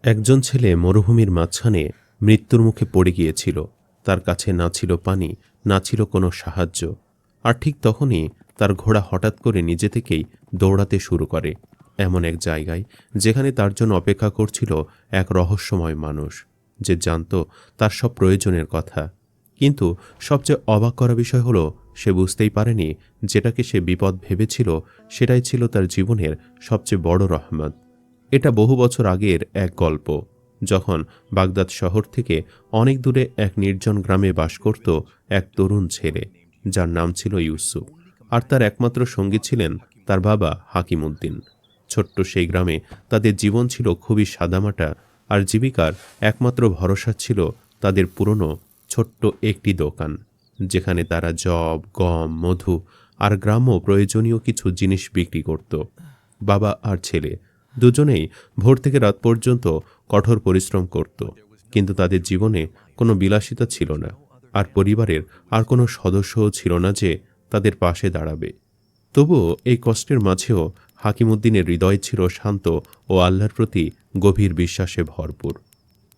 একজন ছেলে মরুভূমির মাঝখানে মৃত্যুর মুখে পড়ে গিয়েছিল। তার কাছে না ছিল পানি, না ছিল কোনো সাহায্য। আর ঠিক তখনই তার ঘোড়া হঠাৎ করে নিজে থেকেই দৌড়াতে শুরু করে এমন এক জায়গায়, যেখানে তার জন্য অপেক্ষা করছিল এক রহস্যময় মানুষ, যে জানত তার সব প্রয়োজনের কথা। কিন্তু সবচেয়ে অবাক করা বিষয় হলো, সে বুঝতেই পারেনি যেটাকে সে বিপদ ভেবেছিল সেটাই ছিল তার জীবনের সবচেয়ে বড় রহমত। এটা বহু বছর আগের এক গল্প, যখন বাগদাদ শহর থেকে অনেক দূরে এক নির্জন গ্রামে বাস করত এক তরুণ ছেলে, যার নাম ছিল ইউসুফ। আর তার একমাত্র সঙ্গী ছিলেন তার বাবা হাকিম উদ্দিন। ছোট্ট সেই গ্রামে তাদের জীবন ছিল খুবই সাদামাটা, আর জীবিকার একমাত্র ভরসা ছিল তাদের পুরনো ছোট্ট একটি দোকান, যেখানে তারা যব, গম, মধু আর গ্রাম্য প্রয়োজনীয় কিছু জিনিস বিক্রি করত। বাবা আর ছেলে দুজনেই ভোর থেকে রাত পর্যন্ত কঠোর পরিশ্রম করত, কিন্তু তাদের জীবনে কোনো বিলাসিতা ছিল না, আর পরিবারের আর কোনো সদস্যও ছিল না যে তাদের পাশে দাঁড়াবে। তবুও এই কষ্টের মাঝেও হাকিমউদ্দিনের হৃদয় ছিল শান্ত ও আল্লাহর প্রতি গভীর বিশ্বাসে ভরপুর।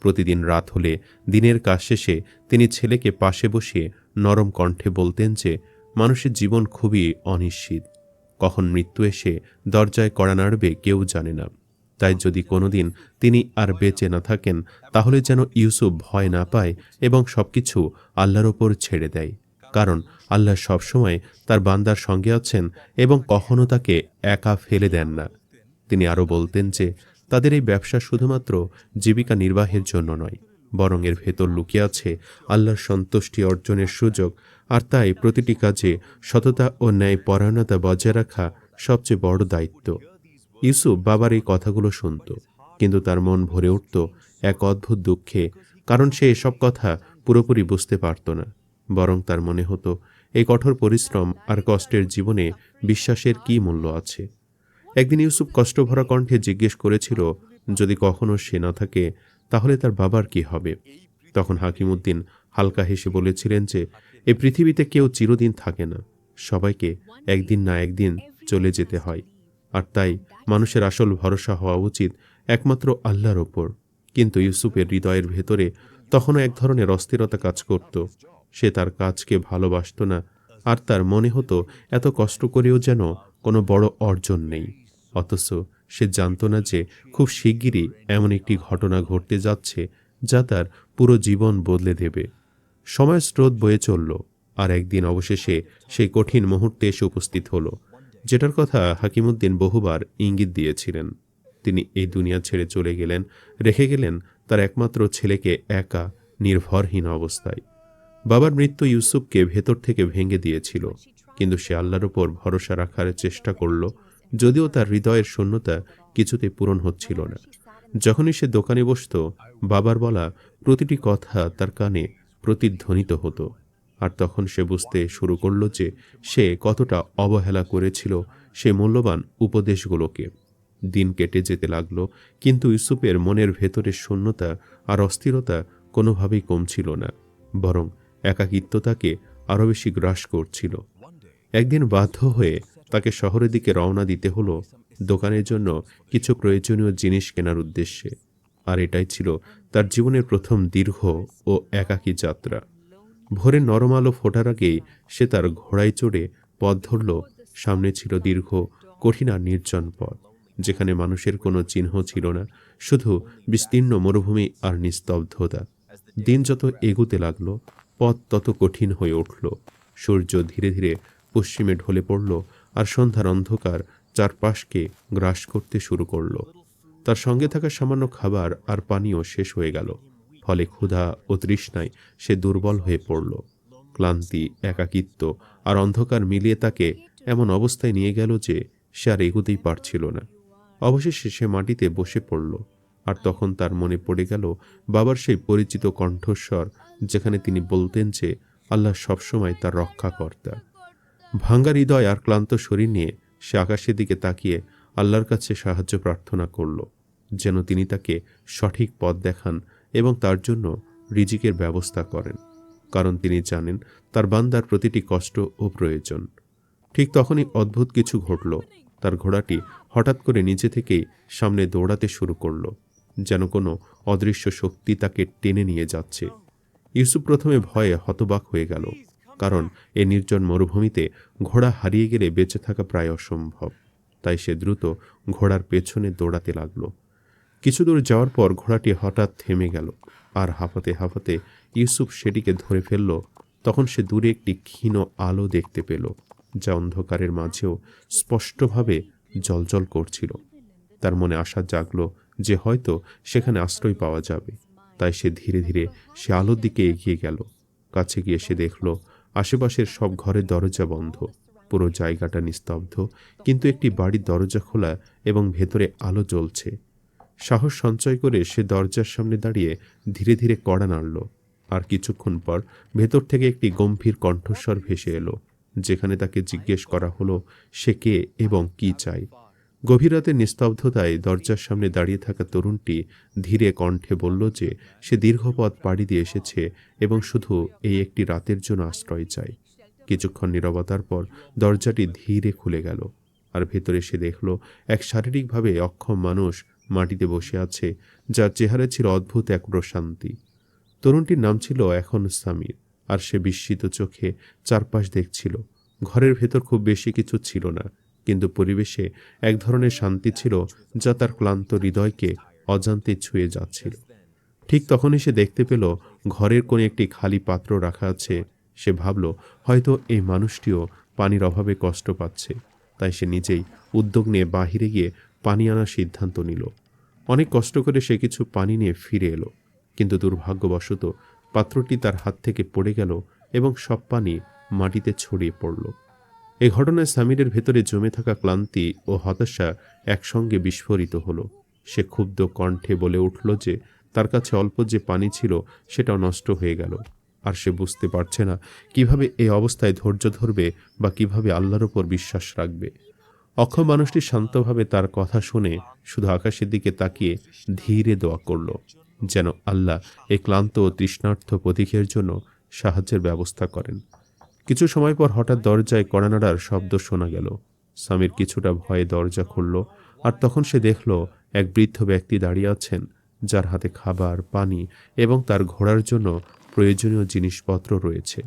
প্রতিদিন রাত হলে দিনের কাজ শেষে তিনি ছেলেকে পাশে বসিয়ে নরম কণ্ঠে বলতেন যে মানুষের জীবন খুবই অনিশ্চিত, কখন মৃত্যু এসে দরজায় কড়া নাড়বে কেউ জানে না। তাই যদি কোনোদিন তিনি আর বেঁচে না থাকেন, তাহলে যেন ইউসুফ ভয় না পায় এবং সবকিছু আল্লাহর ওপর ছেড়ে দেয়, কারণ আল্লাহ সবসময় তার বান্দার সঙ্গে আছেন এবং কখনো তাকে একা ফেলে দেন না। তিনি আরও বলতেন যে তাদের এই ব্যবসা শুধুমাত্র জীবিকা নির্বাহের জন্য নয়, বরং এর ভেতর লুকিয়ে আছে আল্লাহর সন্তুষ্টি অর্জনের সুযোগ। আর তাই প্রতিটি কাজে সততা ও ন্যায় পরায়ণতা বজায় রাখা সবচেয়ে বড় দায়িত্ব। ইউসুফ বাবার এই কথাগুলো শুনত, কিন্তু তার মন ভরে উঠত এক অদ্ভুত দুঃখে, কারণ সে এসব কথা পুরোপুরি বুঝতে পারত না। বরং তার মনে হতো এই কঠোর পরিশ্রম আর কষ্টের জীবনে বিশ্বাসের কী মূল্য আছে। একদিন ইউসুফ কষ্টভরা কণ্ঠে জিজ্ঞেস করেছিল, যদি কখনো সে না থাকে, তাহলে তার বাবার কি হবে? তখন হাকিমউদ্দিন হালকা হেসে বলেছিলেন যে এই পৃথিবীতে কেউ চিরদিন থাকে না, সবাইকে একদিন না একদিন চলে যেতে হয়। আর তাই মানুষের আসল ভরসা হওয়া উচিত একমাত্র আল্লাহর ওপর। কিন্তু ইউসুফের হৃদয়ের ভেতরে তখনও এক ধরনের অস্থিরতা কাজ করত। সে তার কাজকে ভালোবাসত না, আর তার মনে হতো এত কষ্ট করেও যেন কোনো বড় অর্জন নেই। অথচ সে জানত না যে খুব শিগগিরই এমন একটি ঘটনা ঘটতে যাচ্ছে যা তার পুরো জীবন বদলে দেবে। সময়ের স্রোত বয়ে চলল, আর একদিন অবশেষে সেই কঠিন মুহূর্তে এসে উপস্থিত হলো, যেটার কথা হাকিমউদ্দিন বহুবার ইঙ্গিত দিয়েছিলেন। তিনি এই দুনিয়া ছেড়ে চলে গেলেন, রেখে গেলেন তার একমাত্র ছেলেকে একা, নির্ভরহীন অবস্থায়। বাবার মৃত্যু ইউসুফকে ভেতর থেকে ভেঙে দিয়েছিল, কিন্তু সে আল্লাহর উপর ভরসা রাখার চেষ্টা করল, যদিও তার হৃদয়ের শূন্যতা কিছুতে পূরণ হচ্ছিল না। যখনই সে দোকানে বসত, বাবার বলা প্রতিটি কথা তার কানে প্রতিধ্বনিত হতো, আর তখন সে বুঝতে শুরু করল যে সে কতটা অবহেলা করেছিল সে মূল্যবান উপদেশগুলোকে। দিন কেটে যেতে লাগলো, কিন্তু ইউসুফের মনের ভেতরের শূন্যতা আর অস্থিরতা কোনোভাবেই কমছিল না, বরং একাকিত্ব তাকে আরও বেশি গ্রাস করছিল। একদিন বাধ্য হয়ে তাকে শহরের দিকে রওনা দিতে হলো দোকানের জন্য কিছু প্রয়োজনীয় জিনিস কেনার উদ্দেশ্যে। আর এটাই ছিল তার জীবনের প্রথম দীর্ঘ ও একাকী যাত্রা। ভোরের নরম আলো ফোটার আগেই সে তার ঘোড়ায় চড়ে পথ ধরল। সামনে ছিল দীর্ঘ, কঠিন আর নির্জন পথ, যেখানে মানুষের কোনো চিহ্ন ছিল না, শুধু বিস্তীর্ণ মরুভূমি আর নিস্তব্ধতা। দিন যত এগুতে লাগলো, পথ তত কঠিন হয়ে উঠল। সূর্য ধীরে ধীরে পশ্চিমে ঢলে পড়ল, আর সন্ধ্যার অন্ধকার চারপাশকে গ্রাস করতে শুরু করল। তার সঙ্গে থাকা সামান্য খাবার আর পানীয় শেষ হয়ে গেল, ফলে ক্ষুধা ও তৃষ্ণায় সে দুর্বল হয়ে পড়ল। ক্লান্তি, একাকিত্ব আর অন্ধকার মিলিয়ে তাকে এমন অবস্থায় নিয়ে গেল যে সে আর এগোতেই পারছিল না। অবশেষে সে মাটিতে বসে পড়ল, আর তখন তার মনে পড়ে গেল বাবার সেই পরিচিত কণ্ঠস্বর, যেখানে তিনি বলতেন যে আল্লাহ সবসময় তার রক্ষাকর্তা। ভাঙ্গা হৃদয় আর ক্লান্ত শরীর নিয়ে সে আকাশের দিকে তাকিয়ে আল্লাহর কাছে সাহায্য প্রার্থনা করল, যেন তিনি তাকে সঠিক পথ দেখান এবং তার জন্য রিজিকের ব্যবস্থা করেন, কারণ তিনি জানেন তার বান্দার প্রতিটি কষ্ট ও প্রয়োজন। ঠিক তখনই অদ্ভুত কিছু ঘটল। তার ঘোড়াটি হঠাৎ করে নিজে থেকেই সামনে দৌড়াতে শুরু করল। যেন কোনো অদৃশ্য শক্তি তাকে টেনে নিয়ে যাচ্ছে। ইউসুফ প্রথমে ভয়ে হতবাক হয়ে গেল, কারণ এ নির্জন মরুভূমিতে ঘোড়া হারিয়ে গেলে বেঁচে থাকা প্রায় অসম্ভব। তাই সে দ্রুত ঘোড়ার পেছনে দৌড়াতে লাগল। কিছু দূর যাওয়ার পর ঘোড়াটি হঠাৎ থেমে গেল, আর হাঁপাতে হাঁপাতে ইউসুফ সেটিকে ধরে ফেলল। তখন সে দূরে একটি ক্ষীণ আলো দেখতে পেল, যা অন্ধকারের মাঝেও স্পষ্টভাবে জ্বলজ্বল করছিল। তার মনে আশা জাগল যে হয়তো সেখানে আশ্রয় পাওয়া যাবে। তাই সে ধীরে ধীরে সে আলোর দিকে এগিয়ে গেল। কাছে গিয়ে সে দেখল আশেপাশের সব ঘরের দরজা বন্ধ, পুরো জায়গাটা নিস্তব্ধ, কিন্তু একটি বাড়ির দরজা খোলা এবং ভেতরে আলো জ্বলছে। সাহস সঞ্চয় করে সে দরজার সামনে দাঁড়িয়ে ধীরে ধীরে কড়া নাড়ল। আর কিছুক্ষণ পর ভেতর থেকে একটি গম্ভীর কণ্ঠস্বর ভেসে এলো, যেখানে তাকে জিজ্ঞেস করা হলো সে কে এবং কি চায়। গভীর রাতের নিস্তব্ধতায় দরজার সামনে দাঁড়িয়ে থাকা তরুণটি ধীরে কণ্ঠে বলল যে সে দীর্ঘ পথ পাড়ি দিয়ে এসেছে এবং শুধু এই একটি রাতের জন্য আশ্রয় চায়। কিছুক্ষণ নীরবতার পর দরজাটি ধীরে খুলে গেল, আর ভেতরে সে দেখল এক শারীরিকভাবে অক্ষম মানুষ মাটিতে বসে আছে, যার চেহারা ছিল অদ্ভুত এক প্রশান্তি। তরুণটির নাম ছিল এখন সামির, আর সে বিস্মিত চোখে চারপাশ দেখছিল। ঘরের ভেতর খুব বেশি কিছু ছিল না, কিন্তু পরিবেশে এক ধরনের শান্তি ছিল যা তার ক্লান্ত হৃদয়কে অজান্তে ছুঁয়ে যাচ্ছিল। ঠিক তখনই সে দেখতে পেল ঘরের কোণে একটি খালি পাত্র রাখা আছে। সে ভাবল হয়তো এই মানুষটিও পানির অভাবে কষ্ট পাচ্ছে। তাই সে নিজেই উদ্যোগ নিয়ে বাহিরে গিয়ে পানি আনার সিদ্ধান্ত নিল। অনেক কষ্ট করে সে কিছু পানি নিয়ে ফিরে এলো, কিন্তু দুর্ভাগ্যবশত পাত্রটি তার হাত থেকে পড়ে গেল এবং সব পানি মাটিতে ছড়িয়ে পড়ল। এই ঘটনায় সামিরের ভেতরে জমে থাকা ক্লান্তি ও হতাশা একসঙ্গে বিস্ফোরিত হলো। সে ক্ষুব্ধ কণ্ঠে বলে উঠল যে তার কাছে অল্প যে পানি ছিল সেটাও নষ্ট হয়ে গেল, আর সে বুঝতে পারছে না কিভাবে এই অবস্থায় ধৈর্য ধরবে বা কিভাবে আল্লাহর উপর বিশ্বাস রাখবে। অক্ষম মানুষটি শান্তভাবে তার কথা শুনে শুধু আকাশের দিকে তাকিয়ে ধীরে দোয়া করল, যেন আল্লাহ এই ক্লান্ত ও তৃষ্ণার্ত প্রতীকের জন্য সাহায্যের ব্যবস্থা করেন। কিছু সময় পর হঠাৎ দরজায় কড়া নাড়ার শব্দ শোনা গেল। সামির কিছুটা ভয়ে দরজা খুলল, আর তখন সে দেখল এক বৃদ্ধ ব্যক্তি দাঁড়িয়ে আছেন, যার হাতে খাবার, পানি এবং তার ঘোড়ার জন্য প্রয়োজনীয় জিনিসপত্র রয়েছে।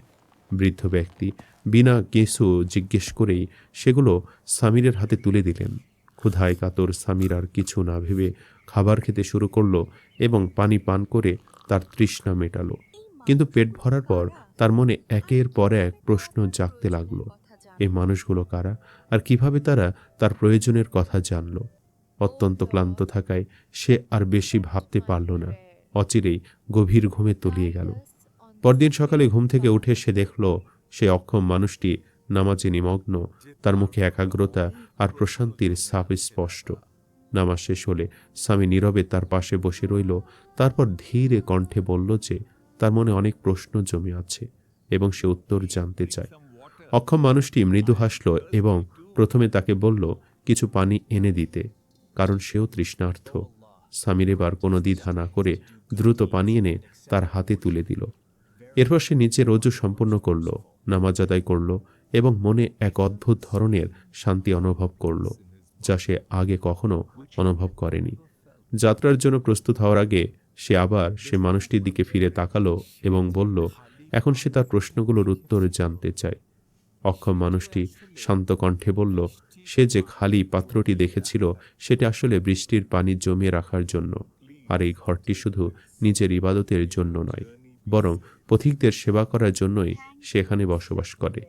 বৃদ্ধ ব্যক্তি বিনা কিছু জিজ্ঞেস করেই সেগুলো সামিরের হাতে তুলে দিলেন। ক্ষুধায় কাতর সামির আর কিছু না ভেবে খাবার খেতে শুরু করলো এবং পানি পান করে তার তৃষ্ণা মেটালো। কিন্তু পেট ভরার পর তার মনে একের পর এক প্রশ্ন জাগতে লাগলো। এই মানুষগুলো কারা, আর কিভাবে তারা তার প্রয়োজনের কথা জানল? অত্যন্ত ক্লান্ত থাকায় সে আর বেশি ভাবতে পারল না। অচিরেই গভীর ঘুমে তলিয়ে গেল। পরদিন সকালে ঘুম থেকে উঠে সে দেখল সে অক্ষম মানুষটি নামাজে নিমগ্ন, তার মুখে একাগ্রতা আর প্রশান্তির ছাপ স্পষ্ট। নামাজ শেষ হলে স্বামী নীরবে তার পাশে বসে রইল। তারপর ধীরে কণ্ঠে বলল যে তার মনে অনেক প্রশ্ন জমে আছে এবং সে উত্তর জানতে চায়। অক্ষম মানুষটি মৃদু হাসল এবং প্রথমে তাকে বলল কিছু পানি এনে দিতে, কারণ সেও তৃষ্ণার্ত। স্বামীর এবার কোনো দ্বিধা না করে দ্রুত পানি এনে তার হাতে তুলে দিল। এরপর সে নিজের ওযু সম্পন্ন করল, নামাজ আদায় করল এবং মনে এক অদ্ভুত ধরনের শান্তি অনুভব করল, যা সে আগে কখনো অনুভব করেনি। যাত্রার জন্য প্রস্তুত হওয়ার আগে সে আবার সে মানুষটির দিকে ফিরে তাকালো এবং বলল এখন সে তার প্রশ্নগুলোর উত্তর জানতে চায়। অক্ষম মানুষটি শান্ত কণ্ঠে বলল সে যে খালি পাত্রটি দেখেছিল সেটা আসলে বৃষ্টির পানি জমিয়ে রাখার জন্য, আর এই ঘরটি শুধু নিজের ইবাদতের জন্য নয়, বরং পথিকদের সেবা করার জন্যই সে এখানে বসবাস করে।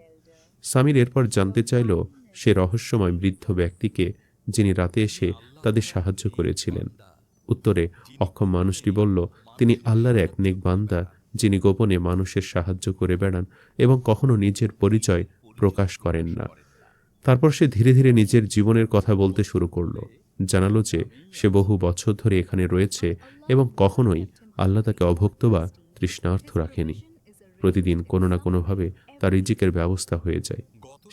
সামির এরপর জানতে চাইল সে রহস্যময় বৃদ্ধ ব্যক্তিকে, যিনি রাতে এসে তাদের সাহায্য করেছিলেন। উত্তরে অক্ষম মানুষটি বলল তিনি আল্লাহর এক নেক বান্দা, যিনি গোপনে মানুষের সাহায্য করে বেড়ান এবং কখনো নিজের পরিচয় প্রকাশ করেন না। তারপর সে ধীরে ধীরে নিজের জীবনের কথা বলতে শুরু করলো। জানালো যে সে বহু বছর ধরে এখানে রয়েছে এবং কখনোই আল্লাহ তাকে অভুক্ত বা তৃষ্ণার্থ রাখেনি। প্রতিদিন কোনো না কোনোভাবে তার রিজিকের ব্যবস্থা হয়ে যায়।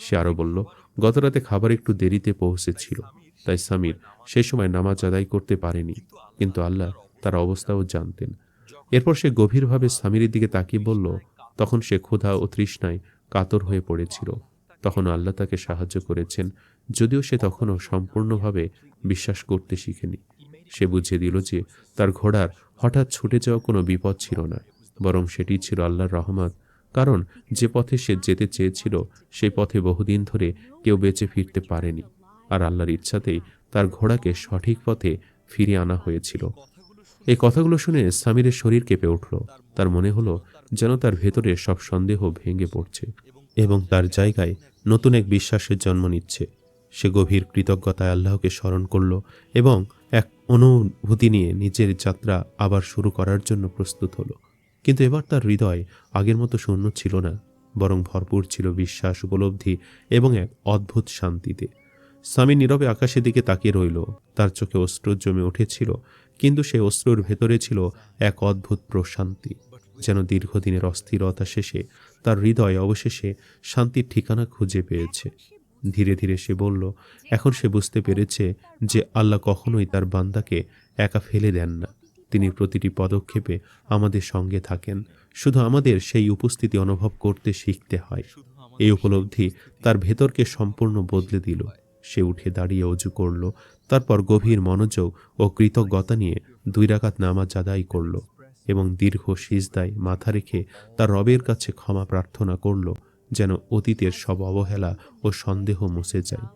সে আরো বলল গতরাতে খাবার একটু দেরিতে পৌঁছেছিল, তাই সামির সে সময় নামাজ আদায় করতে পারেনি, কিন্তু আল্লাহ তার অবস্থাও জানতেন। এরপর সে গভীরভাবে সামিরের দিকে তাকিয়ে বলল তখন সে ক্ষুধা ও তৃষ্ণায় কাতর হয়ে পড়েছিল। তখন আল্লাহ তাকে সাহায্য করেছেন, যদিও সে তখনও সম্পূর্ণভাবে বিশ্বাস করতে শিখেনি। সে বুঝিয়ে দিল যে তার ঘোড়ার হঠাৎ ছুটে যাওয়া কোনো বিপদ ছিল না, বরং সেটি ছিল আল্লাহর রহমত। কারণ যে পথে সে যেতে চেয়েছিল সেই পথে বহুদিন ধরে কেউ বেঁচে ফিরতে পারেনি, আর আল্লাহর ইচ্ছাতেই তার ঘোড়াকে সঠিক পথে ফিরিয়ে আনা হয়েছিল। এই কথাগুলো শুনে সামিরের শরীর কেঁপে উঠল। তার মনে হলো যেন তার ভেতরে সব সন্দেহ ভেঙে পড়ছে এবং তার জায়গায় নতুন এক বিশ্বাসের জন্ম নিচ্ছে। সে গভীর কৃতজ্ঞতায় আল্লাহকে স্মরণ করল এবং এক অনুভূতি নিয়ে নিজের যাত্রা আবার শুরু করার জন্য প্রস্তুত হলো। কিন্তু এবার তার হৃদয় আগের মতো শূন্য ছিল না, বরং ভরপুর ছিল বিশ্বাস, উপলব্ধি এবং এক অদ্ভুত শান্তিতে। স্বামী নীরবে আকাশের দিকে তাকিয়ে রইল। তার চোখে অশ্রু জমে উঠেছিল, কিন্তু সেই অশ্রুর ভেতরে ছিল এক অদ্ভুত প্রশান্তি, যেন দীর্ঘদিনের অস্থিরতা শেষে তার হৃদয় অবশেষে শান্তির ঠিকানা খুঁজে পেয়েছে। ধীরে ধীরে সে বলল, এখন সে বুঝতে পেরেছে যে আল্লাহ কখনোই তার বান্দাকে একা ফেলে দেন না। তিনি প্রতিটি পদক্ষেপে আমাদের সঙ্গে থাকেন, শুধু আমাদের সেই উপস্থিতি অনুভব করতে শিখতে হয়। এই উপলব্ধি তার ভেতরকে সম্পূর্ণ বদলে দিল। সে উঠে দাঁড়িয়ে অজু করল, তারপর গভীর মনোযোগ ও কৃতজ্ঞতা নিয়ে 2 রাকাত নামাজ আদায় করল এবং দীর্ঘ সিজদায় মাথা রেখে তার রবের কাছে ক্ষমা প্রার্থনা করল, যেন অতীতের সব অবহেলা ও সন্দেহ মুছে যায়।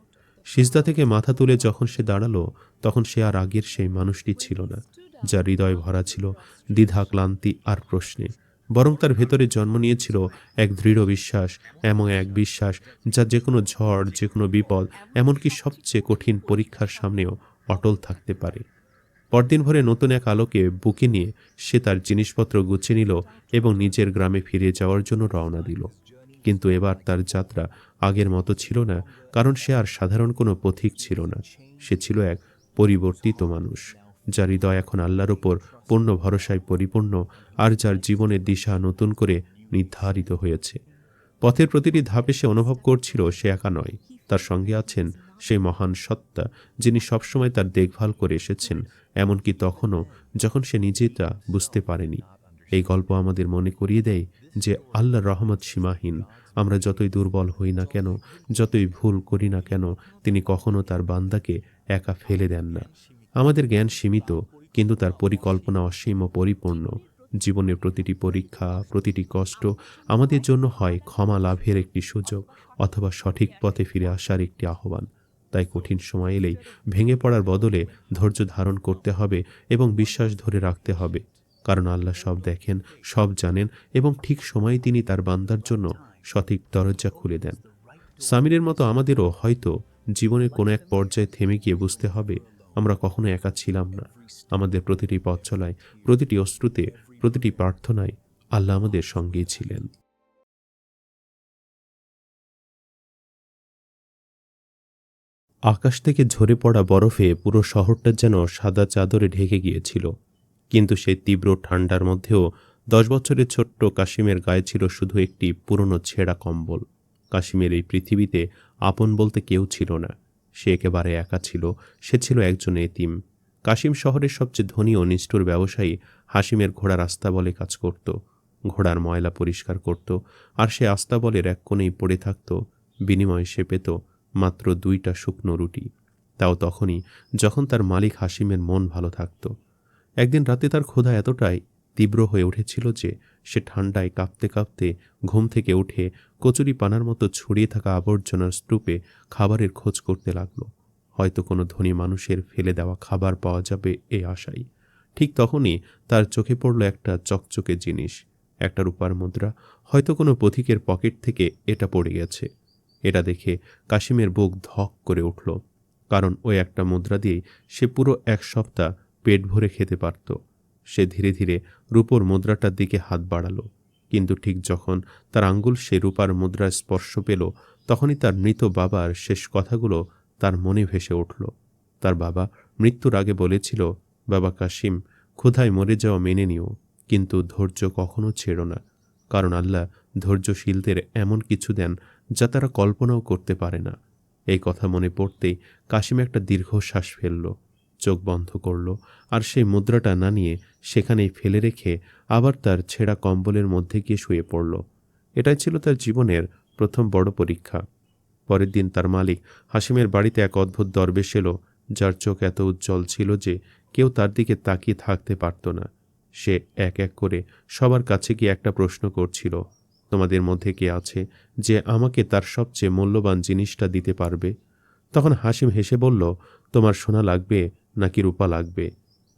সিজদা থেকে মাথা তুলে যখন সে দাঁড়ালো, তখন সে আর আগের সেই মানুষটি ছিল না, যার হৃদয় ভরা ছিল দ্বিধা, ক্লান্তি আর প্রশ্নে। বরং তার ভেতরে জন্ম নিয়েছিল এক দৃঢ় বিশ্বাস, এমন এক বিশ্বাস যা যে কোনো ঝড়, যে কোনো বিপদ, এমনকি সবচেয়ে কঠিন পরীক্ষার সামনেও অটল থাকতে পারে। পরদিন ভোরে নতুন এক আলোকে বুকে নিয়ে সে তার জিনিসপত্র গুছিয়ে নিল এবং নিজের গ্রামে ফিরে যাওয়ার জন্য রওনা দিল। কিন্তু এবার তার যাত্রা আগের মতো ছিল না, কারণ সে আর সাধারণ কোনো পথিক ছিল না। সে ছিল এক পরিবর্তিত মানুষ, যার হৃদয় এখন আল্লাহর ওপর পূর্ণ ভরসায় পরিপূর্ণ, আর যার জীবনের দিশা নতুন করে নির্ধারিত হয়েছে। পথের প্রতিটি ধাপে সে অনুভব করছিল সে একা নয়, তার সঙ্গে আছেন সেই মহান সত্তা, যিনি সবসময় তার দেখভাল করে এসেছেন, এমনকি তখনও যখন সে নিজে তা বুঝতে পারেনি। এই গল্প আমাদের মনে করিয়ে দেয় যে আল্লাহর রহমত সীমাহীন। আমরা যতই দুর্বল হই না কেন, যতই ভুল করি না কেন, তিনি কখনো তার বান্দাকে একা ফেলে দেন না। আমাদের জ্ঞান সীমিত, কিন্তু তার পরিকল্পনা অসীম ও পরিপূর্ণ। জীবনের প্রতিটি পরীক্ষা, প্রতিটি কষ্ট আমাদের জন্য হয় ক্ষমা লাভের একটি সুযোগ, অথবা সঠিক পথে ফিরে আসার একটি আহ্বান। তাই কঠিন সময় এলেই ভেঙে পড়ার বদলে ধৈর্য ধারণ করতে হবে এবং বিশ্বাস ধরে রাখতে হবে, কারণ আল্লাহ সব দেখেন, সব জানেন এবং ঠিক সময়ে তিনি তার বান্দার জন্য সঠিক দরজা খুলে দেন। সামিরের মতো আমাদেরও হয়তো জীবনের কোনো এক পর্যায়ে থেমে গিয়ে বুঝতে হবে আমরা কখনো একা ছিলাম না। আমাদের প্রতিটি পথ চলায়, প্রতিটি অশ্রুতে, প্রতিটি প্রার্থনায় আল্লাহ আমাদের সঙ্গেই ছিলেন। আকাশ থেকে ঝরে পড়া বরফে পুরো শহরটা যেন সাদা চাদরে ঢেকে গিয়েছিল। কিন্তু সেই তীব্র ঠান্ডার মধ্যেও 10 বছরের ছোট্ট কাশিমের গায়ে ছিল শুধু একটি পুরনো ছেঁড়া কম্বল। কাশিমের এই পৃথিবীতে আপন বলতে কেউ ছিল না। সে একেবারে একা ছিল। সে ছিল একজন এতিম। কাশিম শহরের সবচেয়ে ধনী ও নিষ্ঠুর ব্যবসায়ী হাসিমের ঘোড়ার আস্তাবলে কাজ করত। ঘোড়ার ময়লা পরিষ্কার করত, আর সে আস্তাবলের এক কোণেই পড়ে থাকত। বিনিময়ে সে পেত মাত্র 2টা শুকনো রুটি, তাও তখনই যখন তার মালিক হাসিমের মন ভালো থাকত। একদিন রাতে তার ক্ষুধা এতটাই তীব্র হয়ে উঠেছিল যে সে ঠান্ডায় কাঁপতে কাঁপতে ঘুম থেকে উঠে কচুরি পানার মতো ছড়িয়ে থাকা আবর্জনার স্তূপে খাবারের খোঁজ করতে লাগলো, হয়তো কোনো ধনী মানুষের ফেলে দেওয়া খাবার পাওয়া যাবে এই আশায়। ঠিক তখনই তার চোখে পড়ল একটা চকচকে জিনিস, একটা রূপার মুদ্রা। হয়তো কোনো পথিকের পকেট থেকে এটা পড়ে গেছে। এটা দেখে কাশিমের বুক ধক করে উঠল, কারণ ওই একটা মুদ্রা দিয়েই সে পুরো 1 সপ্তাহ পেট ভরে খেতে পারত। সে ধীরে ধীরে রূপোর মুদ্রাটার দিকে হাত বাড়ালো, কিন্তু ঠিক যখন তার আঙ্গুল সে রূপার মুদ্রায় স্পর্শ পেল, তখনই তার মৃত বাবার শেষ কথাগুলো তার মনে ভেসে উঠল। তার বাবা মৃত্যুর আগে বলেছিল, বাবা কাশিম, ক্ষুধায় মরে যাওয়া মেনে নিও, কিন্তু ধৈর্য কখনো ছেড়ো না, কারণ আল্লাহ ধৈর্যশীলদের এমন কিছু দেন যা তারা কল্পনাও করতে পারে না। এই কথা মনে পড়তেই কাশিম একটা দীর্ঘশ্বাস ফেলল, চোখ বন্ধ করল, আর সেই মুদ্রাটা না নিয়ে সেখানেই ফেলে রেখে আবার তার ছেঁড়া কম্বলের মধ্যে গিয়ে শুয়ে পড়ল। এটাই ছিল তার জীবনের প্রথম বড় পরীক্ষা। পরের দিন তার মালিক হাসিমের বাড়িতে এক অদ্ভুত দরবেশ এলো, যার চোখ এত উজ্জ্বল ছিল যে কেউ তার দিকে তাকিয়ে থাকতে পারত না। সে এক এক করে সবার কাছে গিয়ে একটা প্রশ্ন করছিল, তোমাদের মধ্যে কে আছে যে আমাকে তার সবচেয়ে মূল্যবান জিনিসটা দিতে পারবে? তখন হাসিম হেসে বলল, তোমার সোনা লাগবে নাকি রূপা লাগবে?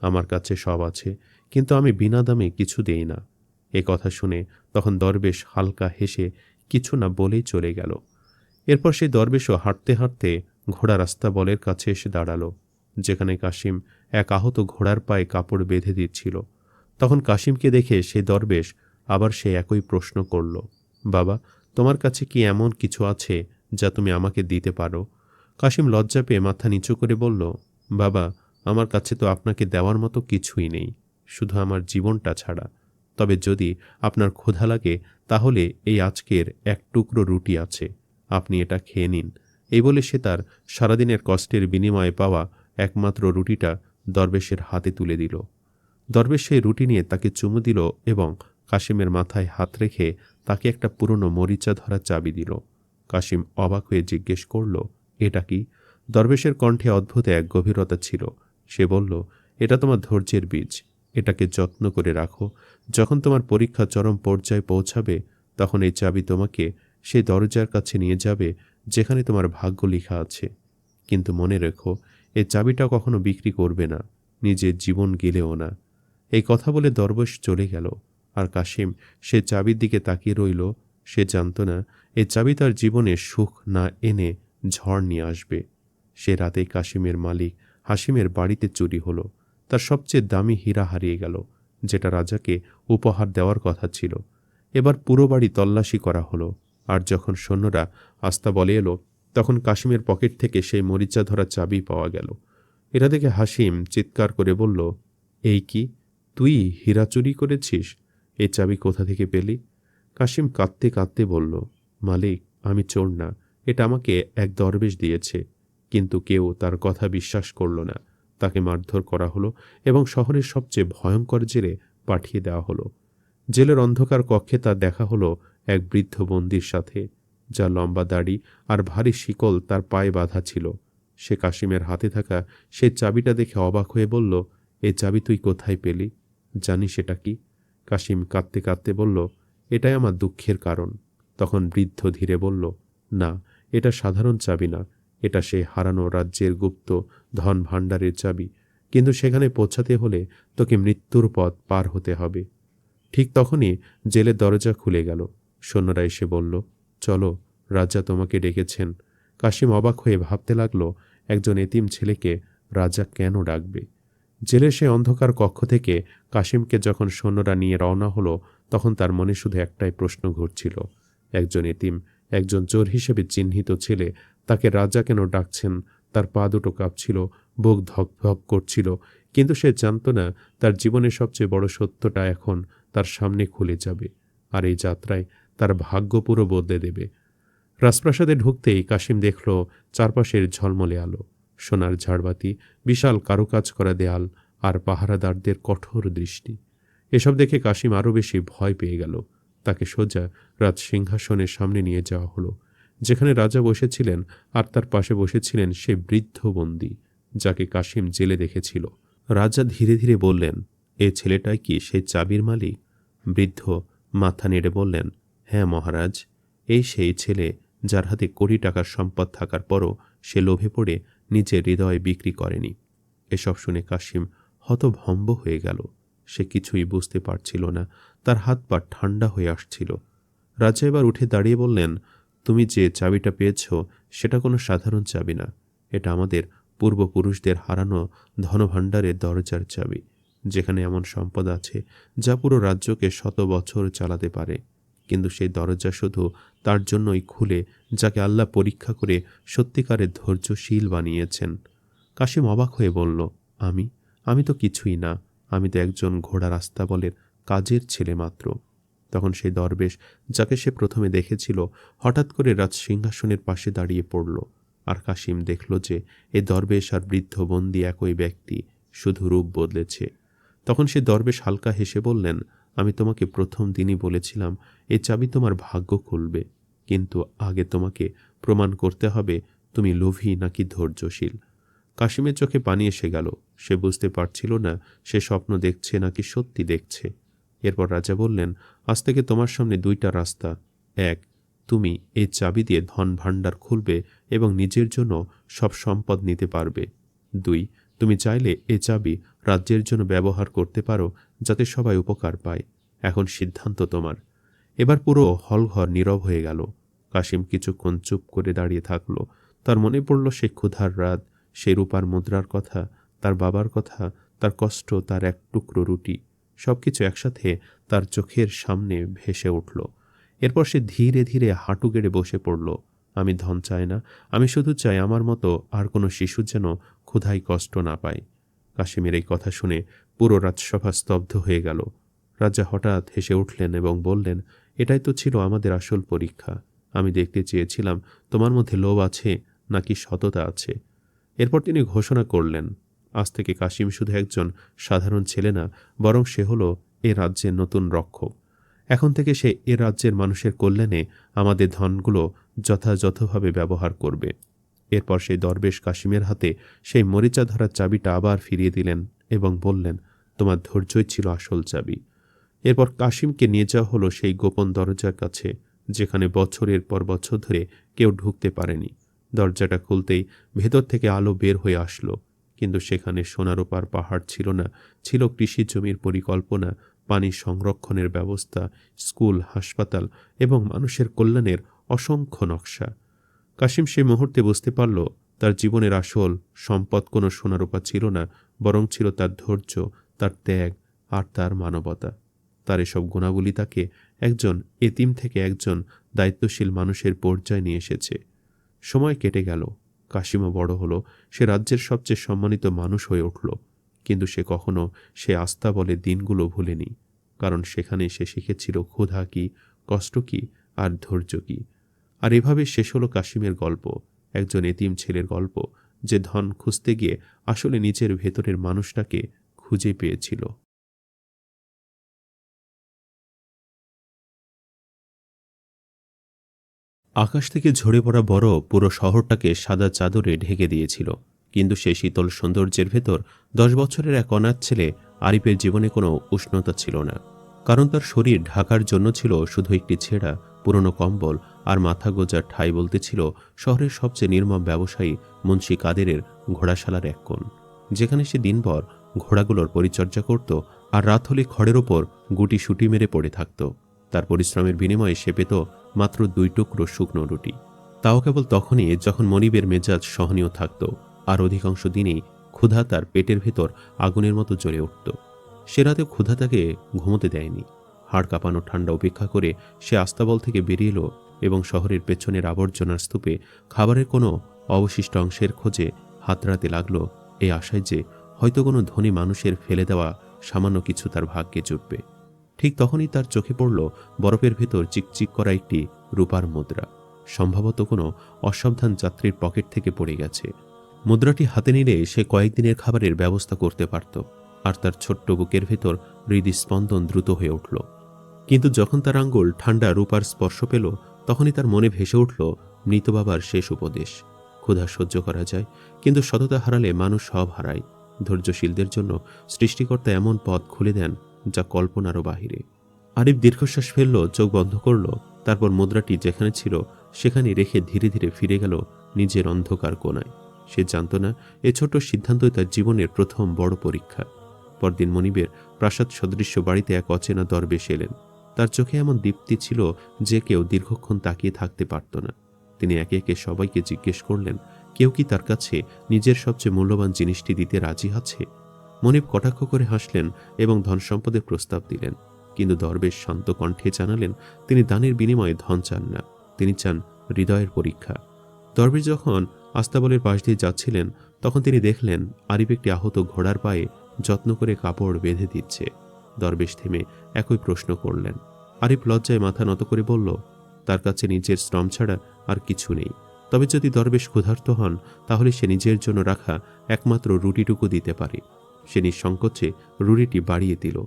আমার কাছে সব আছে, কিন্তু আমি বিনা দামে কিছু দেই না। এ কথা শুনে তখন দরবেশ হালকা হেসে কিছু না বলেই চলে গেল। এরপর সেই দরবেশও হাঁটতে হাঁটতে ঘোড়া রাস্তা বলের কাছে এসে দাঁড়ালো, যেখানে কাশিম এক আহত ঘোড়ার পায়ে কাপড় বেঁধে দিচ্ছিল। তখন কাশিমকে দেখে সেই দরবেশ আবার সে একই প্রশ্ন করল, বাবা, তোমার কাছে কি এমন কিছু আছে যা তুমি আমাকে দিতে পারো? কাশিম লজ্জা পেয়ে মাথা নিচু করে বলল, বাবা, আমার কাছে তো আপনাকে দেওয়ার মতো কিছুই নেই, শুধু আমার জীবনটা ছাড়া। তবে যদি আপনার ক্ষুধা লাগে তাহলে এই আজকের এক টুকরো রুটি আছে, আপনি এটা খেয়ে নিন। এই বলে সে তার সারাদিনের কষ্টের বিনিময়ে পাওয়া একমাত্র রুটিটা দরবেশের হাতে তুলে দিল। দরবেশ সেই রুটি নিয়ে তাকে চুমু দিল এবং কাশিমের মাথায় হাত রেখে তাকে একটা পুরনো মরিচা ধরা চাবি দিল। কাশিম অবাক হয়ে জিজ্ঞেস করল, এটা কি? দরবেশের কণ্ঠে অদ্ভুত এক গভীরতা ছিল। সে বলল, এটা তোমার ধৈর্যের বীজ। এটাকে যত্ন করে রাখো। যখন তোমার পরীক্ষা চরম পর্যায়ে পৌঁছাবে তখন এই চাবি তোমাকে সেই দরজার কাছে নিয়ে যাবে যেখানে তোমার ভাগ্য লেখা আছে। কিন্তু মনে রেখো, এই চাবিটা কখনো বিক্রি করবে না, নিজের জীবন গেলেও না। এই কথা বলে দরবেশ চলে গেল। আর কাশিম সে চাবির দিকে তাকিয়ে রইল। সে জানত না এই চাবি তার জীবনে সুখ না এনে ঝড় নিয়ে আসবে। সে রাতেই কাশিমের মালিক হাসিমের বাড়িতে চুরি হলো। তার সবচেয়ে দামি হীরা হারিয়ে গেল, যেটা রাজাকে উপহার দেওয়ার কথা ছিল। এবার পুরো বাড়ি তল্লাশি করা হলো। আর যখন সৈন্যরা আস্তা বলে এলো তখন কাশিমের পকেট থেকে সেই মরিচা ধরা চাবি পাওয়া গেল। এটা দেখে হাসিম চিৎকার করে বলল, এই কি, তুই হীরা চুরি করেছিস? এই চাবি কোথা থেকে পেলি? কাশিম কাঁদতে কাঁদতে বলল, মালিক, আমি চোর না, এটা আমাকে এক দরবেশ দিয়েছে। কিন্তু কেউ তার কথা বিশ্বাস করল না। তাকে মারধর করা হলো এবং শহরের সবচেয়ে ভয়ঙ্কর জেলে পাঠিয়ে দেওয়া হলো। জেলের অন্ধকার কক্ষে তার দেখা হলো এক বৃদ্ধ বন্দীর সাথে, যার লম্বা দাড়ি আর ভারী শিকল তার পায়ে বাঁধা ছিল। সে কাশিমের হাতে থাকা সে চাবিটা দেখে অবাক হয়ে বলল, এ চাবি তুই কোথায় পেলি? জানিস এটা কি? কাশিম কাঁদতে কাঁদতে বলল, এটাই আমার দুঃখের কারণ। তখন বৃদ্ধ ধীরে বলল, না, এটা সাধারণ চাবি না, এটা সেই হারানো রাজ্যের গুপ্ত ধন ভাণ্ডারের চাবি। কিন্তু সেখানে পৌঁছাতে হলে তোকে মৃত্যুর পথ পার হতে হবে। ঠিক তখনই জেলের দরজা খুলে গেল। সৈন্যরা এসে বলল, চলো, রাজা তোমাকে ডেকেছেন। কাশিম অবাক হয়ে ভাবতে লাগল, একজন এতিম ছেলেকে রাজা কেন ডাকবে? জেলের সে অন্ধকার কক্ষ থেকে কাশিমকে যখন সৈন্যরা নিয়ে রওনা হলো তখন তার মনে শুধু একটাই প্রশ্ন ঘুরছিল, একজন এতিম, একজন চোর হিসেবে চিহ্নিত ছেলে, তাকে রাজা কেন ডাকছেন? তার পা দুটো কাঁপছিল, বুক ধকধক করছিল, কিন্তু সে জানত না তার জীবনের সবচেয়ে বড় সত্যটা এখন তার সামনে খুলে যাবে, আর এই যাত্রায় তার ভাগ্য পুরো বদলে দেবে। রাজপ্রাসাদে ঢুকতেই কাশিম দেখল চারপাশের ঝলমলে আলো, সোনার ঝাড়বাতি, বিশাল কারুকাজ করা দেয়াল আর পাহারাদারদের কঠোর দৃষ্টি। এসব দেখে কাশিম আরও বেশি ভয় পেয়ে গেল। তাকে সোজা রাজ সিংহাসনের সামনে নিয়ে যাওয়া হলো, যেখানে রাজা বসেছিলেন আর তার পাশে বসেছিলেন সে বৃদ্ধ বন্দী যাকে কাশিম জেলে দেখেছিল। রাজা ধীরে ধীরে বললেন, এ ছেলেটাই কি সেই চাবির মালিক? বৃদ্ধ মাথা নেড়ে বললেন, হ্যাঁ মহারাজ, এই সেই ছেলে যার হাতে কোটি টাকার সম্পদ থাকার পরও সে লোভে পড়ে নিজের হৃদয় বিক্রি করেনি। এসব শুনে কাশিম হতভম্ব হয়ে গেল। সে কিছুই বুঝতে পারছিল না, তার হাত পা ঠান্ডা হয়ে আসছিল। রাজা এবার উঠে দাঁড়িয়ে বললেন, তুমি যে চাবিটা পেয়েছ সেটা কোনো সাধারণ চাবি না, এটা আমাদের পূর্বপুরুষদের হারানো ধনভাণ্ডারের দরজার চাবি, যেখানে এমন সম্পদ আছে যা পুরো রাজ্যকে 100 বছর চালাতে পারে। কিন্তু সেই দরজা শুধু তার জন্যই খুলে যাকে আল্লাহ পরীক্ষা করে সত্যিকারের ধৈর্যশীল বানিয়েছেন। কাশিম অবাক হয়ে বলল, আমি তো কিছুই না, আমি তো একজন ঘোড়া রাস্তাবলের কাজের ছেলে মাত্র। তখন সেই দরবেশ যাকে সে প্রথমে দেখেছিল হঠাৎ করে রাজ সিংহাসনের পাশে দাঁড়িয়ে পড়ল। আর কাশিম দেখল যে এ দরবেশ আর বৃদ্ধ বন্দী একই ব্যক্তি, শুধু রূপ বদলেছে। তখন সে দরবেশ হালকা হেসে বললেন, আমি তোমাকে প্রথম দিনই বলেছিলাম এ চাবি তোমার ভাগ্য খুলবে, কিন্তু আগে তোমাকে প্রমাণ করতে হবে তুমি লোভী নাকি ধৈর্যশীল। কাশিমের চোখে পানি এসে গেল। সে বুঝতে পারছিল না সে স্বপ্ন দেখছে নাকি সত্যি দেখছে। এরপর রাজা বললেন, আজ থেকে তোমার সামনে দুইটা রাস্তা। এক, তুমি এই চাবি দিয়ে ধন ভাণ্ডার খুলবে এবং নিজের জন্য সব সম্পদ নিতে পারবে। দুই, তুমি চাইলে এ চাবি রাজ্যের জন্য ব্যবহার করতে পারো, যাতে সবাই উপকার পায়। এখন সিদ্ধান্ত তোমার। এবার পুরো হলঘর নীরব হয়ে গেল। কাশিম কিছুক্ষণ চুপ করে দাঁড়িয়ে থাকল। তার মনে পড়ল সেই ক্ষুধার রাত, সেই রূপার মুদ্রার কথা, তার বাবার কথা, তার কষ্ট, তার এক টুকরো রুটি। সবকিছু একসাথে তার চোখের সামনে ভেসে উঠল। এরপর সে ধীরে ধীরে হাঁটু গেড়ে বসে পড়ল। আমি ধন চাই না, আমি শুধু চাই আমার মতো আর কোনো শিশু যেন ক্ষুধায় কষ্ট না পায়। কাশিমের এই কথা শুনে পুরো রাজসভা স্তব্ধ হয়ে গেল। রাজা হঠাৎ হেসে উঠলেন এবং বললেন, এটাই তো ছিল আমাদের আসল পরীক্ষা। আমি দেখতে চেয়েছিলাম তোমার মধ্যে লোভ আছে নাকি সততা আছে। এরপর তিনি ঘোষণা করলেন, আজ থেকে কাশিম শুধু একজন সাধারণ ছেলে না, বরং সে হলো এ রাজ্যের নতুন রক্ষক। এখন থেকে সে এ রাজ্যের মানুষের কল্যাণে আমাদের ধনগুলো যথাযথভাবে ব্যবহার করবে। এরপর সেই দরবেশ কাশিমের হাতে সেই মরিচা ধরার চাবিটা আবার ফিরিয়ে দিলেন এবং বললেন, তোমার ধৈর্যই ছিল আসল চাবি। এরপর কাশিমকে নিয়ে যাওয়া হলো সেই গোপন দরজার কাছে, যেখানে বছরের পর বছর ধরে কেউ ঢুকতে পারেনি। দরজাটা খুলতেই ভেতর থেকে আলো বের হয়ে আসলো, কিন্তু সেখানে সোনারূপার পাহাড় ছিল না। ছিল কৃষি জমির পরিকল্পনা, পানি সংরক্ষণের ব্যবস্থা, স্কুল, হাসপাতাল এবং মানুষের কল্যাণের অসংখ্য নকশা। কাশিম সেই মুহূর্তে বুঝতে পারল, তার জীবনের আসল সম্পদ কোনো সোনারূপা ছিল না, বরং ছিল তার ধৈর্য, তার ত্যাগ আর তার মানবতা। তার এসব গুণাবলী তাকে একজন এতিম থেকে একজন দায়িত্বশীল মানুষের পর্যায়ে নিয়ে এসেছে। সময় কেটে গেল, কাশিমও বড় হলো, সে রাজ্যের সবচেয়ে সম্মানিত মানুষ হয়ে উঠল। কিন্তু সে কখনো সে আস্থা বলে দিনগুলো ভুলেনি, কারণ সেখানে সে শিখেছিল ক্ষুধা কি, কষ্ট কি আর ধৈর্য কি। আর এভাবে শেষ হলো কাশিমের গল্প, একজন এতিম ছেলের গল্প, যে ধন খুঁজতে গিয়ে আসলে নিজের ভেতরের মানুষটাকে খুঁজে পেয়েছিল। আকাশ থেকে ঝরে পড়া বরফ পুরো শহরটাকে সাদা চাদরে ঢেকে দিয়েছিল, কিন্তু সেই শীতল সৌন্দর্যের ভেতর 10 বছরের এক অনাথ ছেলে আরিফের জীবনে কোনো উষ্ণতা ছিল না। কারণ তার শরীর ঢাকার জন্য ছিল শুধু একটি ছেঁড়া পুরনো কম্বল, আর মাথা গোজার ঠাঁই বলতে ছিল শহরের সবচেয়ে নির্মম ব্যবসায়ী মুন্সি কাদেরের ঘোড়াশালার এক কোণ, যেখানে সে দিনভর ঘোড়াগুলোর পরিচর্যা করত আর রাত হলে খড়ের ওপর গুটি সুটি মেরে পড়ে থাকত। তার পরিশ্রমের বিনিময়ে সে পেত মাত্র 2 টুকরো শুকনো রুটি, তাও কেবল তখনই যখন মনিবের মেজাজ সহনীয় থাকত, আর অধিকাংশ দিনেই ক্ষুধা তার পেটের ভেতর আগুনের মতো জ্বলে উঠত। সে রাতে ক্ষুধা তাকে ঘুমোতে দেয়নি। হাড় কাঁপানো ঠান্ডা উপেক্ষা করে সে আস্তাবল থেকে বেরিয়ে এলো এবং শহরের পেছনের আবর্জনার স্তূপে খাবারের কোনো অবশিষ্ট অংশের খোঁজে হাতড়াতে লাগলো, এই আশায় যে হয়তো কোনো ধনী মানুষের ফেলে দেওয়া সামান্য কিছু তার ভাগ্যে জুটবে। ঠিক তখনই তার চোখে পড়ল বরফের ভেতর চিকচিক করা একটি রূপার মুদ্রা, সম্ভবত কোনো অসাবধান যাত্রীর পকেট থেকে পড়ে গেছে। মুদ্রাটি হাতে নিলে সে কয়েকদিনের খাবারের ব্যবস্থা করতে পারত, আর তার ছোট্ট বুকের ভেতর হৃদস্পন্দন দ্রুত হয়ে উঠল। কিন্তু যখন তার আঙ্গুল ঠান্ডা রূপার স্পর্শ পেল, তখনই তার মনে ভেসে উঠল মৃত বাবার শেষ উপদেশ, ক্ষুধা সহ্য করা যায়, কিন্তু সততা হারালে মানুষ সব হারায়। ধৈর্যশীলদের জন্য সৃষ্টিকর্তা এমন পথ খুলে দেন যা কল্পনারও বাহিরে। আরিফ দীর্ঘশ্বাস ফেলল, চোখ বন্ধ করল, তারপর মুদ্রাটি যেখানে ছিল সেখানে রেখে ধীরে ধীরে ফিরে গেল নিজের অন্ধকার কোণায়। সে জানত না এ ছোট্ট সিদ্ধান্তই তার জীবনের প্রথম বড় পরীক্ষা। পরদিন মনিবের প্রাসাদ সদৃশ্য বাড়িতে এক অচেনা দরবেশ এলেন। তার চোখে এমন দীপ্তি ছিল যে কেউ দীর্ঘক্ষণ তাকিয়ে থাকতে পারত না। তিনি একে একে সবাইকে জিজ্ঞেস করলেন, কেউ কি তার কাছে নিজের সবচেয়ে মূল্যবান জিনিসটি দিতে রাজি আছে? মনিব কটাক্ষ করে হাসলেন এবং ধন সম্পদের প্রস্তাব দিলেন, কিন্তু দরবেশ শান্ত কণ্ঠে জানালেন তিনি দানের বিনিময়ে ধন চান না, তিনি চান হৃদয়ের পরীক্ষা। দরবেশ যখন আস্তাবলের পাশ দিয়ে যাচ্ছিলেন, তখন তিনি দেখলেন আরিফ একটি আহত ঘোড়ার পায়ে যত্ন করে কাপড় বেঁধে দিচ্ছে। দরবেশ থেমে একই প্রশ্ন করলেন। আরিফ লজ্জায় মাথা নত করে বলল, তার কাছে নিজের শ্রম ছাড়া আর কিছু নেই, তবে যদি দরবেশ ক্ষুধার্ত হন তাহলে সে নিজের জন্য রাখা একমাত্র রুটিটুকু দিতে পারে। সে নিঃসংকোচে রুটিটি বাড়িয়ে দিল।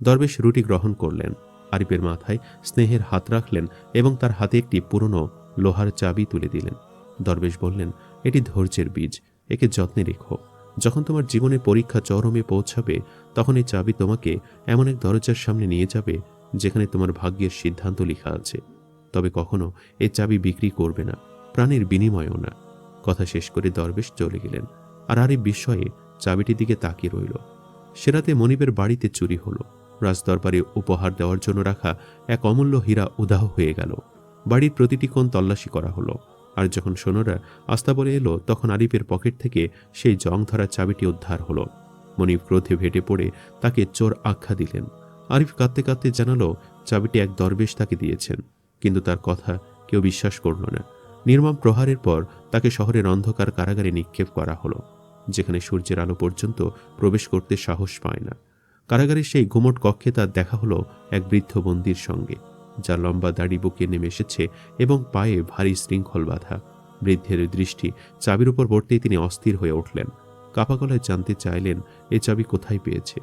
দরবেশ রুটি গ্রহণ করলেন, আরিফের মাথায় স্নেহের হাত রাখলেন এবং তার হাতে একটি পুরনো লোহার চাবি তুলে দিলেন। দরবেশ বললেন, এটি ধৈর্যের বীজ, একে যত্নে রেখো। যখন তোমার জীবনে পরীক্ষা চরমে পৌঁছাবে, তখন এই চাবি তোমাকে এমন এক দরজার সামনে নিয়ে যাবে যেখানে তোমার ভাগ্যের সিদ্ধান্ত লেখা আছে। তবে কখনো এই চাবি বিক্রি করবে না, প্রাণের বিনিময়েও না। কথা শেষ করে দরবেশ চলে গেলেন। আর আরিফ বিস্ময়ে চাবিটির দিকে তাকিয়ে রইল। সে রাতে মনিবের বাড়িতে চুরি হলো। রাজদরবারে উপহার দেওয়ার জন্য রাখা এক অমূল্য হীরা উধাহ হয়ে গেল। বাড়ির প্রতিটি কোণ তল্লাশি করা হলো। আর যখন সৈন্যরা আস্তাবলে এলো, তখন আরিফের পকেট থেকে সেই জং ধরা চাবিটি উদ্ধার হলো। মনিব ক্রোধে ভেটে পড়ে তাকে চোর আখ্যা দিলেন। আরিফ কাঁদতে কাঁদতে জানালো চাবিটি এক দরবেশ তাকে দিয়েছেন, কিন্তু তার কথা কেউ বিশ্বাস করল না। নির্মম প্রহারের পর তাকে শহরের অন্ধকার কারাগারে নিক্ষেপ করা হলো, যেখানে সূর্যের আলো পর্যন্ত প্রবেশ করতে সাহস পায় না। কারাগারের সেই গুমট কক্ষে তার দেখা হলো এক বৃদ্ধ বন্দীর সঙ্গে, যার লম্বা দাড়ি বুকে নেমে এসেছে এবং পায়ে ভারী শৃঙ্খল বাঁধা। বৃদ্ধের দৃষ্টি চাবির উপর পড়তেই তিনি অস্থির হয়ে উঠলেন। কাপা গলায় জানতে চাইলেন এ চাবি কোথায় পেয়েছে।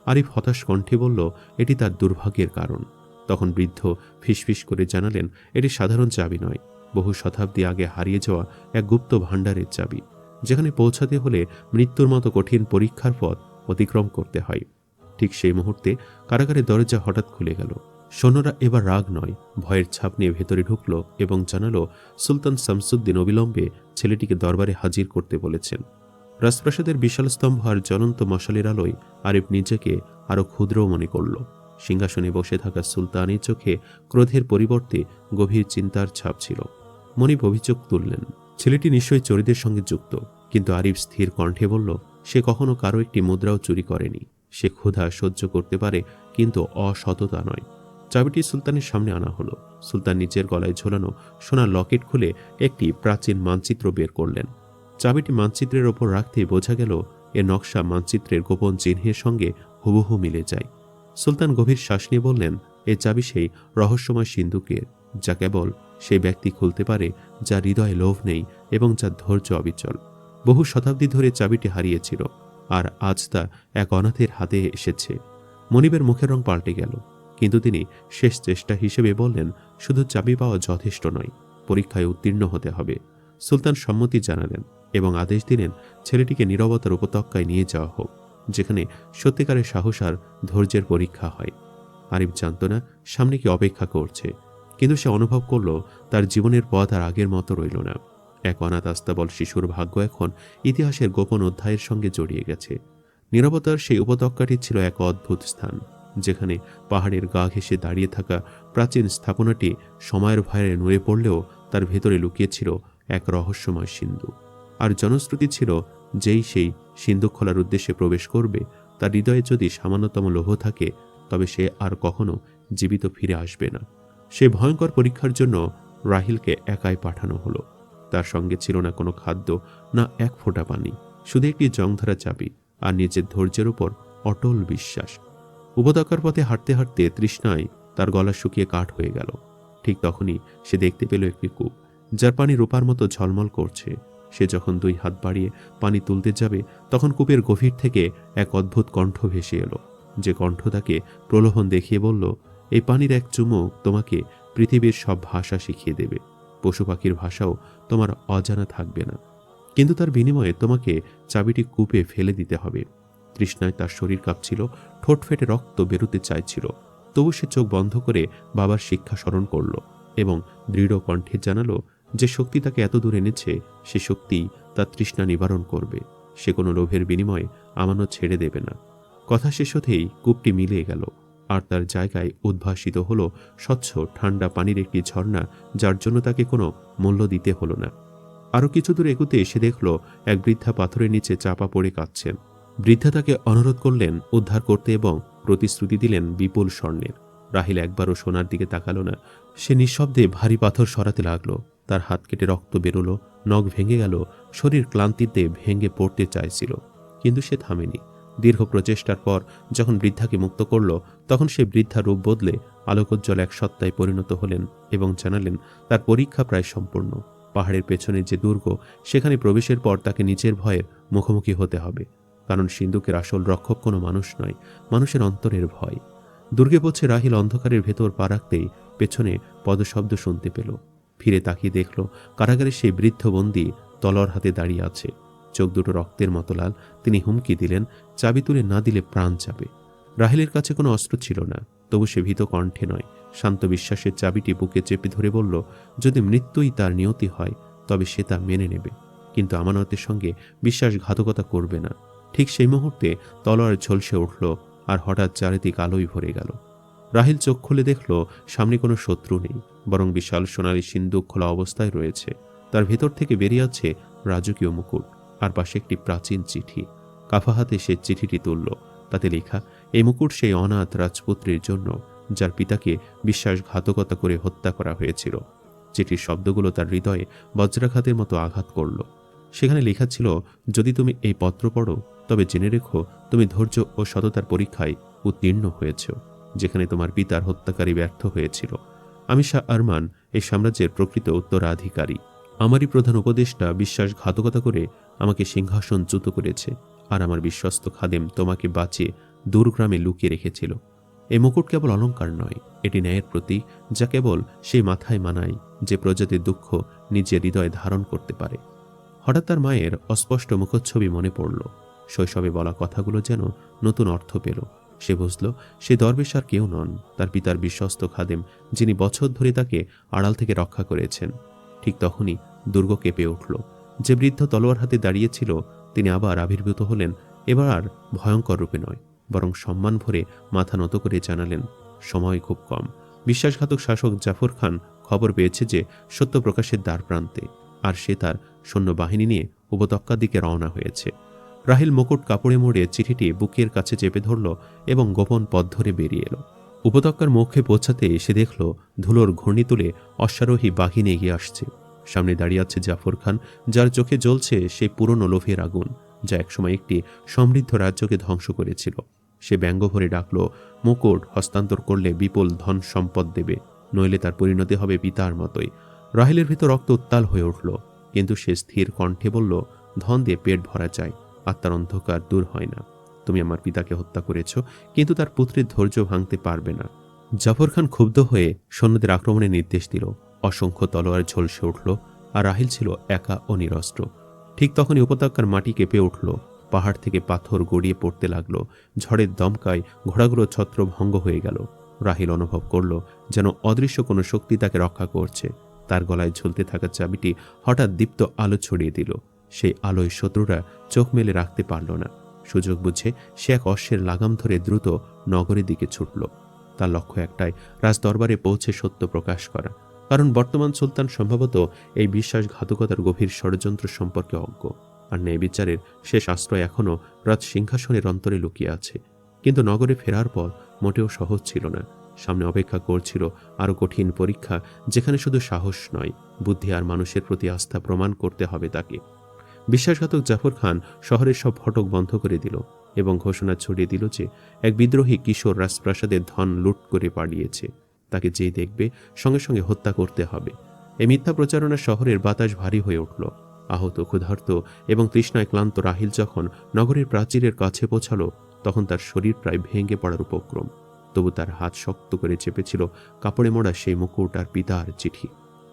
আরিফ হতাশ কণ্ঠে বলল এটি তার দুর্ভাগ্যের কারণ। তখন বৃদ্ধ ফিসফিস করে জানালেন এটি সাধারণ চাবি নয়, বহু শতাব্দী আগে হারিয়ে যাওয়া এক গুপ্ত ভাণ্ডারের চাবি, যেখানে পৌঁছাতে হলে মৃত্যুর মতো কঠিন পরীক্ষার পথ অতিক্রম করতে হয়। ঠিক সেই মুহূর্তে কারাগারের দরজা হঠাৎ খুলে গেল। সৈন্যরা এবার রাগ নয়, ভয়ের ছাপ নিয়ে ভেতরে ঢুকল এবং জানালো সুলতান শামসুদ্দিন অবিলম্বে ছেলেটিকে দরবারে হাজির করতে বলেছেন। রাজপ্রাসাদের বিশাল স্তম্ভ আর জ্বলন্ত মশালের আলোয় আরিফ নিজেকে আরো ক্ষুদ্র মনে করল। সিংহাসনে বসে থাকা সুলতানের চোখে ক্রোধের পরিবর্তে গভীর চিন্তার ছাপ ছিল। মনিব অভিযোগ তুললেন, ছেলেটি নিশ্চয়ই চোরদের সঙ্গে যুক্ত। কিন্তু আরিফ স্থির কণ্ঠে বলল সে কখনো কারো একটি মুদ্রাও চুরি করেনি। সে ক্ষুধা সহ্য করতে পারে, কিন্তু অসততা নয়। চাবিটি সুলতানের সামনে আনা হলো। সুলতান নিজের গলায় ঝোলানো সোনার লকেট খুলে একটি প্রাচীন মানচিত্র বের করলেন। চাবিটি মানচিত্রের ওপর রাখতেই বোঝা গেল এর নকশা মানচিত্রের গোপন চিহ্নের সঙ্গে হুবহু মিলে যায়। সুলতান গভীর শ্বাস নিয়ে বললেন, এ চাবি সেই রহস্যময় সিন্ধুকের, যা কেবল সেই ব্যক্তি খুলতে পারে যার হৃদয়ে লোভ নেই এবং যার ধৈর্য অবিচল। বহু শতাব্দী ধরে চাবিটি হারিয়েছিল, আর আজ তা এক অনাথের হাতে এসেছে। মনিবের মুখের রং পাল্টে গেল, কিন্তু তিনি শেষ চেষ্টা হিসেবে বললেন, শুধু চাবি পাওয়া যথেষ্ট নয়, পরীক্ষায় উত্তীর্ণ হতে হবে। সুলতান সম্মতি জানালেন এবং আদেশ দিলেন ছেলেটিকে নীরবতার উপত্যকায় নিয়ে যাওয়া হোক, যেখানে সত্যিকারের সাহস আর ধৈর্যের পরীক্ষা হয়। আরিফ জানত না সামনে কি অপেক্ষা করছে, কিন্তু সে অনুভব করল তার জীবনের পথ আর আগের মতো রইল না। এক অনাথ আস্তাবল শিশুর ভাগ্য এখন ইতিহাসের গোপন অধ্যায়ের সঙ্গে জড়িয়ে গেছে। নীরবতার সেই উপত্যকাটি ছিল এক অদ্ভুত স্থান, যেখানে পাহাড়ের গা ঘেঁষে দাঁড়িয়ে থাকা প্রাচীন স্থাপনাটি সময়ের ভয়ে নুয়ে পড়লেও তার ভেতরে লুকিয়েছিল এক রহস্যময় সিন্ধু। আর জনশ্রুতি ছিল, যেই সেই সিন্ধু খোলার উদ্দেশ্যে প্রবেশ করবে, তার হৃদয়ে যদি সামান্যতম লোভ থাকে, তবে সে আর কখনো জীবিত ফিরে আসবে না। সে ভয়ঙ্কর পরীক্ষার জন্য রাহিলকে একাই পাঠানো হলো। তার সঙ্গে ছিল না কোনো খাদ্য, না এক ফোঁটা পানি, শুধু একটি জংধরা চাবি আর নিজের ধৈর্যের উপর অটল বিশ্বাস। উপত্যকার পথে হাঁটতে হাঁটতে তৃষ্ণায় তার গলা শুকিয়ে কাঠ হয়ে গেল। ঠিক তখনই সে দেখতে পেল একটি কূপ, যার পানি রূপার মতো ঝলমল করছে। সে যখন দুই হাত বাড়িয়ে পানি তুলতে যাবে, তখন কূপের গভীর থেকে এক অদ্ভুত কণ্ঠ ভেসে এলো, যে কণ্ঠ তাকে প্রলোভন দেখিয়ে বলল, এই পানির এক চুমুক তোমাকে পৃথিবীর সব ভাষা শিখিয়ে দেবে, পশু পাখির ভাষাও তোমার অজানা থাকবে না, কিন্তু তার বিনিময়ে তোমাকে চাবিটি কূপে ফেলে দিতে হবে। তৃষ্ণায় তার শরীর কাঁপছিল, ঠোঁট ফেটে রক্ত বেরোতে চাইছিল। তবু সে চোখ বন্ধ করে বাবার শিক্ষা স্মরণ করল এবং দৃঢ় কণ্ঠে জানালো, যে শক্তি তাকে এত দূর এনেছে, সে শক্তি তার তৃষ্ণা নিবারণ করবে। সে কোনো লোভের বিনিময়ে আমানত ছেড়ে দেবে না। কথা শেষ হতেই কূপটি মিলিয়ে গেল, আর তার জায়গায় উদ্ভাসিত হলো স্বচ্ছ ঠান্ডা পানির একটি ঝর্ণা, যার জন্য তাকে কোনো মূল্য দিতে হলো না। আরও কিছু দূর এগুতে এসে দেখল এক বৃদ্ধা পাথরের নিচে চাপা পড়ে কাঁদছেন। বৃদ্ধা তাকে অনুরোধ করলেন উদ্ধার করতে এবং প্রতিশ্রুতি দিলেন বিপুল স্বর্ণের। রাহিল একবারও সোনার দিকে তাকালো না। সে নিঃশব্দে ভারী পাথর সরাতে লাগলো। তার হাত কেটে রক্ত বেরোলো, নখ ভেঙে গেল, শরীর ক্লান্তিতে ভেঙে পড়তে চাইছিল, কিন্তু সে থামেনি। দীর্ঘ প্রচেষ্টার পর যখন বৃদ্ধাকে মুক্ত করল, তখন সে বৃদ্ধা রূপ বদলে আলোকোজ্জ্বল এক সত্তায় পরিণত হলেন এবং জানালেন তার পরীক্ষা প্রায় সম্পূর্ণ। পাহাড়ের পেছনে যে দুর্গ, সেখানে প্রবেশের পর তাকে নিজের ভয়ের মুখোমুখি হতে হবে, কারণ সিন্ধুকের আসল রক্ষক কোনো মানুষ নয়, মানুষের অন্তরের ভয়। দুর্গে পৌঁছে রাহিল অন্ধকারের ভেতর পা রাখতেই পেছনে পদশব্দ শুনতে পেল। ফিরে তাকিয়ে দেখল কারাগারে সেই বৃদ্ধ বন্দী তলোয়ার হাতে দাঁড়িয়ে আছে। চোখ দুটো রক্তের মতো লাল। তিনি হুমকি দিলেন, চাবি তুলে না দিলে প্রাণ যাবে। রাহেলের কাছে কোনো অস্ত্র ছিল না, তবু সে ভীত কণ্ঠে নয়, শান্ত বিশ্বাসের চাবিটি বুকে চেপে ধরে বলল, যদি মৃত্যুই তার নিয়তি হয় তবে সে তা মেনে নেবে, কিন্তু আমানতের সঙ্গে বিশ্বাসঘাতকতা করবে না। ঠিক সেই মুহূর্তে তলোয়ার ঝলসে উঠল, আর হঠাৎ চারিদিক আলোয় ভরে গেল। রাহিল চোখ খুলে দেখল সামনে কোনো শত্রু নেই, বরং বিশাল সোনালী সিন্দুক খোলা অবস্থায় রয়েছে। তার ভেতর থেকে বেরিয়ে আছে রাজকীয় মুকুট, আর পাশে একটি প্রাচীন চিঠি। কাফা হাতে সে চিঠিটি তুলল। তাতে লেখা, এই মুকুট সেই অনাথ রাজপুত্রের জন্য যার পিতাকে বিশ্বাসঘাতকতা করে হত্যা করা হয়েছিল। চিঠির শব্দগুলো তার হৃদয়ে বজ্রাঘাতের মতো আঘাত করল। সেখানে লেখা ছিল, যদি তুমি এই পত্র পড়ো তবে জেনে রেখো তুমি ধৈর্য ও সততার পরীক্ষায় উত্তীর্ণ হয়েছ। যেখানে তোমার পিতার হত্যাকারী ব্যর্থ হয়েছিল, আমি শাহ আরমান এই সাম্রাজ্যের প্রকৃত উত্তরাধিকারী। আমারই প্রধান উপদেষ্টা বিশ্বাসঘাতকতা করে আমাকে সিংহাসনচ্যুত করেছে, আর আমার বিশ্বস্ত খাদেম তোমাকে বাঁচিয়ে দূরগ্রামে লুকিয়ে রেখেছিল। এই মুকুট কেবল অলঙ্কার নয়, এটি ন্যায়ের প্রতীক, যা কেবল সেই মাথায় মানায় যে প্রজাতির দুঃখ নিজের হৃদয়ে ধারণ করতে পারে। হঠাৎ তার মায়ের অস্পষ্ট মুখচ্ছবি মনে পড়ল। শৈশবে বলা কথাগুলো যেন নতুন অর্থ পেল। সে বুঝল সে দরবেশ আর কেউ নন, তার পিতার বিশ্বস্ত খাদেম, যিনি বছর ধরে তাকে আড়াল থেকে রক্ষা করেছেন। ঠিক তখনই দুর্গ কেঁপে উঠল। যে বৃদ্ধ তলোয়ার হাতে দাঁড়িয়েছিল তিনি আবার আবির্ভূত হলেন, এবার আর ভয়ঙ্কর রূপে নয়, বরং সম্মান ভরে মাথা নত করে জানালেন, সময় খুব কম। বিশ্বাসঘাতক শাসক জাফর খান খবর পেয়েছে যে সত্য প্রকাশের দ্বার প্রান্তে, আর সে তার সৈন্যবাহিনী নিয়ে উপত্যকার দিকে রওনা হয়েছে। রাহিল মুকুট কাপড়ে মুড়ে চিঠিটি বুকের কাছে চেপে ধরল এবং গোপন পথ ধরে বেরিয়ে এলো। উপত্যকার মুখে পৌঁছাতে সে দেখল ধুলোর ঘূর্ণি তুলে অশ্বারোহী বাহিনী এগিয়ে আসছে। সামনে দাঁড়িয়ে আছে জাফর খান, যার চোখে জ্বলছে সেই পুরনো লোভের আগুন, যা একসময় একটি সমৃদ্ধ রাজ্যকে ধ্বংস করেছিল। সে ব্যঙ্গ ভরে ডাকল, মুকুট হস্তান্তর করলে বিপুল ধন সম্পদ দেবে, নইলে তার পরিণতি হবে পিতার মতোই। রাহিলের ভিতর রক্ত উত্তাল হয়ে উঠল, কিন্তু সে স্থির কণ্ঠে বলল, ধন দিয়ে পেট ভরা যায়, আত্মার অন্ধকার দূর হয় না। তুমি আমার পিতাকে হত্যা করেছ, কিন্তু তার পুত্রের ধৈর্য ভাঙতে পারবে না। জাফর খান ক্ষুব্ধ হয়ে সৈন্যদের আক্রমণের নির্দেশ দিল। অসংখ্য তলোয়ার ঝলসে উঠল, আর রাহিল ছিল একা ও নিরস্ত্র। ঠিক তখনই উপত্যকার মাটি কেঁপে উঠল, পাহাড় থেকে পাথর গড়িয়ে পড়তে লাগল। ঝড়ের দমকায় ঘোড়াগুলো ছত্রভঙ্গ হয়ে গেল। রাহিল অনুভব করল যেন অদৃশ্য কোনো শক্তি তাকে রক্ষা করছে। তার গলায় ঝুলতে থাকা চাবিটি হঠাৎ দীপ্ত আলো ছড়িয়ে দিল। সেই আলোয় শত্রুরা চোখ মেলে রাখতে পারল না। সুযোগ বুঝে সে এক অশ্বের লাগাম ধরে দ্রুত নগরের দিকে ছুটল। তার লক্ষ্য একটাই, রাজদরবারে পৌঁছে সত্য প্রকাশ করা। কারণ বর্তমান সুলতান সম্ভবত এই বিশ্বাসঘাতকতার গভীর ষড়যন্ত্র সম্পর্কে অজ্ঞ, আর ন্যায় বিচারের শেষ আশ্রয় এখনও রাজ সিংহাসনের অন্তরে লুকিয়ে আছে। কিন্তু নগরে ফেরার পর মোটেও সহজ ছিল না। সামনে অপেক্ষা করছিল আরও কঠিন পরীক্ষা, যেখানে শুধু সাহস নয়, বুদ্ধি আর মানুষের প্রতি আস্থা প্রমাণ করতে হবে তাকে। বিশ্বাসঘাতক জাফর খান শহরের সব ফটক বন্ধ করে দিল এবং ঘোষণা ছড়িয়ে দিল যে এক বিদ্রোহী কিশোর রাজপ্রাসাদের ধন লুট করে পালিয়েছে। তাকে যেই দেখবে সঙ্গে সঙ্গে হত্যা করতে হবে। এই মিথ্যা প্রচারণা শহরের বাতাস ভারী হয়ে উঠল। আহত, ক্ষুধার্ত এবং তৃষ্ণায় ক্লান্ত রাহিল যখন নগরের প্রাচীরের কাছে পৌঁছালো, তখন তার শরীর প্রায় ভেঙে পড়ার উপক্রম। তবু তার হাত শক্ত করে চেপেছিল কাপড়ে মোড়া সেই মুকুট আর পিতার চিঠি।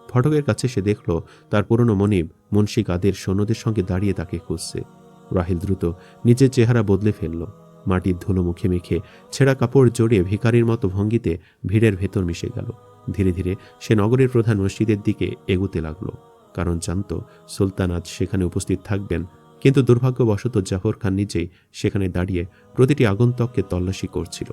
ফটকের কাছে সে দেখল তার পুরনো মনিব মুন্সি কাদের সৈন্যদের সঙ্গে দাঁড়িয়ে তাকে খুঁজছে। রাহিল দ্রুত নিজের চেহারা বদলে ফেলল। মাটির ধুলো মুখে মেখে ছেঁড়া কাপড় জড়িয়ে ভিখারির মতো ভঙ্গিতে ভিড়ের ভেতর মিশে গেল। ধীরে ধীরে সে নগরের প্রধান মসজিদের দিকে এগুতে লাগলো, কারণ জানত সুলতান আজ সেখানে উপস্থিত থাকবেন। কিন্তু দুর্ভাগ্যবশত জাফর খান নিজেই সেখানে দাঁড়িয়ে প্রতিটি আগন্তককে তল্লাশি করছিল।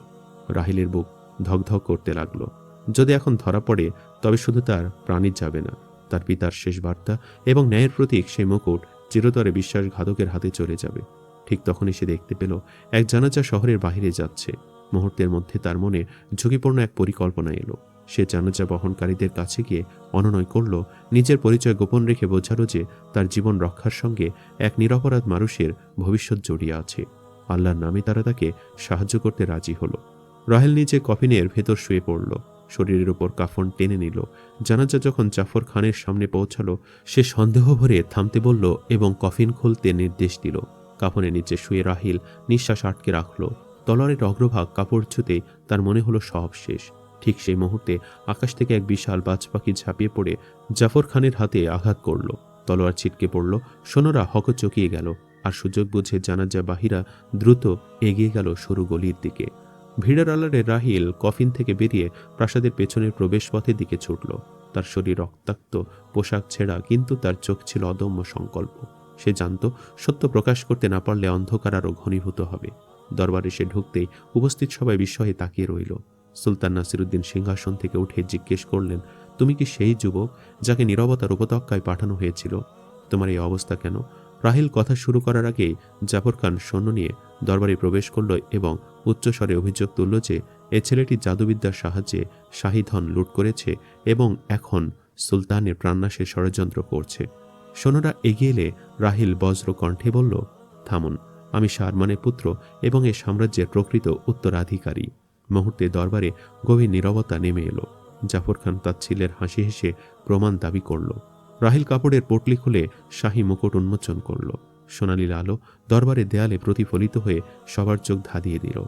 রাহিলের বুক ধকধক করতে লাগলো। যদি এখন ধরা পড়ে তবে শুধু তার প্রাণী যাবে না, তার পিতার শেষ বার্তা এবং ন্যায়ের প্রতীক সেই মুকুট চিরতরে বিশ্বাসঘাতকের হাতে চলে যাবে। ঠিক তখনই সে দেখতে পেল এক জানাজা শহরের বাহিরে যাচ্ছে। মুহূর্তের মধ্যে তার মনে ঝুঁকিপূর্ণ এক পরিকল্পনা এলো। সে জানাজা বহনকারীদের কাছে গিয়ে অনুনয় করল, নিজের পরিচয় গোপন রেখে বোঝালো যে তার জীবন রক্ষার সঙ্গে এক নিরপরাধ মানুষের ভবিষ্যৎ জড়িয়ে আছে। আল্লাহর নামে তারা তাকে সাহায্য করতে রাজি হলো। রাহেল নিজে কফিনের ভেতর শুয়ে পড়ল, শরীরের উপর কাফন টেনে নিল। জানাজা যখন জাফর খানের সামনে পৌঁছালো, সে সন্দেহ ভরে থামতে বলল এবং কফিন খুলতে নির্দেশ দিল। কাফনের নিচে শুয়ে রাহিল নিঃশ্বাস আটকে রাখল। তলোয়ারের অগ্রভাগ কাপড় ছুঁতে তার মনে হলো সব শেষ। ঠিক সেই মুহূর্তে আকাশ থেকে এক বিশাল বাজ পাখি ঝাঁপিয়ে পড়ে জাফর খানের হাতে আঘাত করল। তলোয়ার ছিটকে পড়ল। সৈন্যরা হকচকিয়ে গেল, আর সুযোগ বুঝে জানাজা বাহিরা দ্রুত এগিয়ে গেল সরু গলির দিকে। ভিড়ের আলারে রাহিল কফিন থেকে বেরিয়ে প্রাসাদের পেছনের প্রবেশপথের দিকে ছুটল। তার শরীর রক্তাক্ত, পোশাক ছেঁড়া, কিন্তু তার চোখ ছিল অদম্য সংকল্প। সে জানত সত্য প্রকাশ করতে না পারলে অন্ধকার আরও ঘনীভূত হবে। দরবারে সে ঢুকতেই উপস্থিত সবাই বিস্ময়ে তাকিয়ে রইল। সুলতান নাসিরুদ্দিন সিংহাসন থেকে উঠে জিজ্ঞেস করলেন, তুমি কি সেই যুবক যাকে নীরবতার উপত্যকায় পাঠানো হয়েছিল? তোমার এই অবস্থা কেন? রাহিল কথা শুরু করার আগেই জাফর খান সৈন্য নিয়ে দরবারে প্রবেশ করল এবং উচ্চস্বরে অভিযোগ তুলল যে এ ছেলেটি জাদুবিদ্যার সাহায্যে শাহী ধন লুট করেছে এবং এখন সুলতানের প্রাণনাশের ষড়যন্ত্র করছে। সৈন্যরা এগিয়ে এলে রাহিল বজ্র কণ্ঠে বলল, থামুন, আমি শাহরমানের পুত্র এবং এ সাম্রাজ্যের প্রকৃত উত্তরাধিকারী। মুহূর্তে দরবারে গভীর নীরবতা নেমে এলো। জাফর খান তাচ্ছিল্যের হাসি হেসে প্রমাণ দাবি করল। রাহিল কাপড়ের পটলি খুলে শাহী মুকুট উন্মোচন করল। সোনালী আলো দরবারের দেয়ালে প্রতিফলিত হয়ে সবার চোখ ধাঁধিয়ে দিল।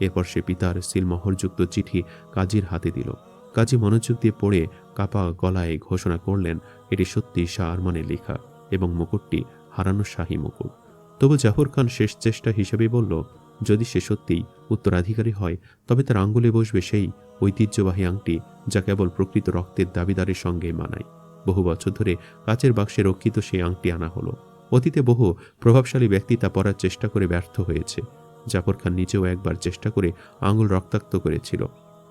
এরপর সে পিতার সিলমোহরযুক্ত চিঠি কাজীর হাতে দিল। কাজী মনোযোগ দিয়ে পড়ে কাপা গলায় ঘোষণা করলেন, এটি সত্যি শাহ আরমানের লেখা এবং মুকুটটি হারানো শাহী মুকুট। তবু জাফর খান শেষ চেষ্টা হিসেবে বলল, যদি সে সত্যিই উত্তরাধিকারী হয় তবে তার আঙ্গুলে বসবে সেই ঐতিহ্যবাহী আংটি যা কেবল প্রকৃত রক্তের দাবিদারের সঙ্গে মানায়। বহু বছর ধরে কাচের বাক্সে রক্ষিত সেই আংটি আনা হলো। অতীতে বহু প্রভাবশালী ব্যক্তি তা পরার চেষ্টা করে ব্যর্থ হয়েছে। জাফর খান নিজেও একবার চেষ্টা করে আঙুল রক্তাক্ত করেছিল।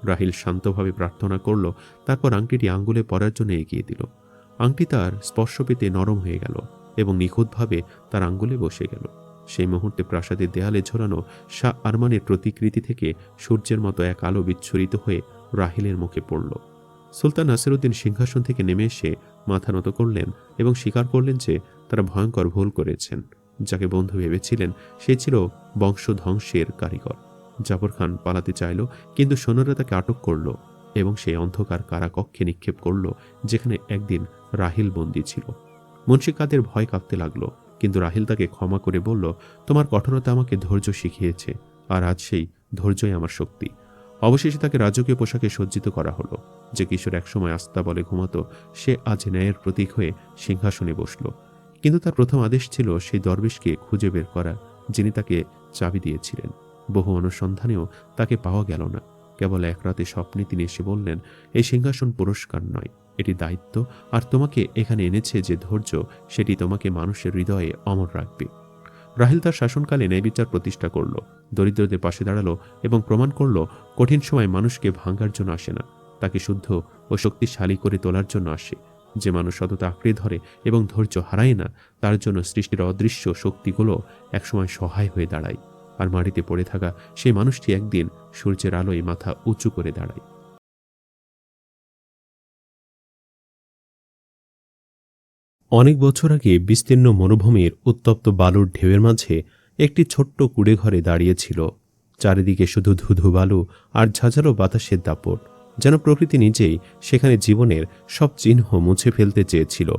রাহিল শান্তভাবে প্রার্থনা করল, তারপর আংটিটি আঙ্গুলে পরার জন্য এগিয়ে দিল। আংটি তার স্পর্শ পেতে নরম হয়ে গেল এবং নিখুঁতভাবে তার আঙ্গুলে বসে গেল। সেই মুহূর্তে প্রাসাদের দেয়ালে ঝোলানো শাহ আরমানের প্রতিকৃতি থেকে সূর্যের মতো এক আলো বিচ্ছুরিত হয়ে রাহিলের মুখে পড়ল। সুলতান নাসিরুদ্দিন সিংহাসন থেকে নেমে এসে মাথা নত করলেন এবং স্বীকার করলেন যে তারা ভয়ঙ্কর ভুল করেছেন। যাকে বন্ধু ভেবেছিলেন সে ছিল বংশধ্বংসের কারিগর। জাফর খান পালাতে চাইল, কিন্তু সৈন্যরা তাকে আটক করল এবং সেই অন্ধকার কারাকক্ষে নিক্ষেপ করল যেখানে একদিন রাহিল বন্দী ছিল। মুন্সি কাদের ভয় কাঁপতে লাগলো, কিন্তু রাহিল তাকে ক্ষমা করে বলল, তোমার কঠোরতা আমাকে ধৈর্য শিখিয়েছে, আর আজ সেই ধৈর্যই আমার শক্তি। অবশেষে তাকে রাজকীয় পোশাকে সজ্জিত করা হলো। যে কিশোর একসময় আস্থা বলে ঘুমাতো, সে আজ ন্যায়ের প্রতীক হয়ে সিংহাসনে বসল। কিন্তু তার প্রথম আদেশ ছিল সেই দরবেশকে খুঁজে বের করা যিনি তাকে চাবি দিয়েছিলেন। বহু অনুসন্ধানেও তাকে পাওয়া গেল না। কেবল এক রাতে স্বপ্নে তিনি এসে বললেন, এই সিংহাসন পুরস্কার নয়, এটি দায়িত্ব, আর তোমাকে এখানে এনেছে যে ধৈর্য, সেটি তোমাকে মানুষের হৃদয়ে অমর রাখবে। রাহিল তার শাসনকালে ন্যায়বিচার প্রতিষ্ঠা করল, দরিদ্রদের পাশে দাঁড়ালো এবং প্রমাণ করল কঠিন সময় মানুষকে ভাঙার জন্য আসে না, তাকে শুদ্ধ ও শক্তিশালী করে তোলার জন্য আসে। যে মানুষ সততা আঁকড়ে ধরে এবং ধৈর্য হারায় না, তার জন্য সৃষ্টির অদৃশ্য শক্তিগুলো একসময় সহায় হয়ে দাঁড়ায়, আর মাটিতে পড়ে থাকা সেই মানুষটি একদিন সূর্যের আলোয় মাথা উঁচু করে দাঁড়ায়। অনেক বছর আগে বিস্তীর্ণ মরুভূমির উত্তপ্ত বালুর ঢেউয়ের মাঝে একটি ছোট্ট কুড়ে ঘরে দাঁড়িয়েছিল। চারিদিকে শুধু ধুধু বালু আর ঝাঁঝালো বাতাসের দাপট, যেন প্রকৃতি নিজেই সেখানে জীবনের সব চিহ্ন মুছে ফেলতে চেয়েছিল।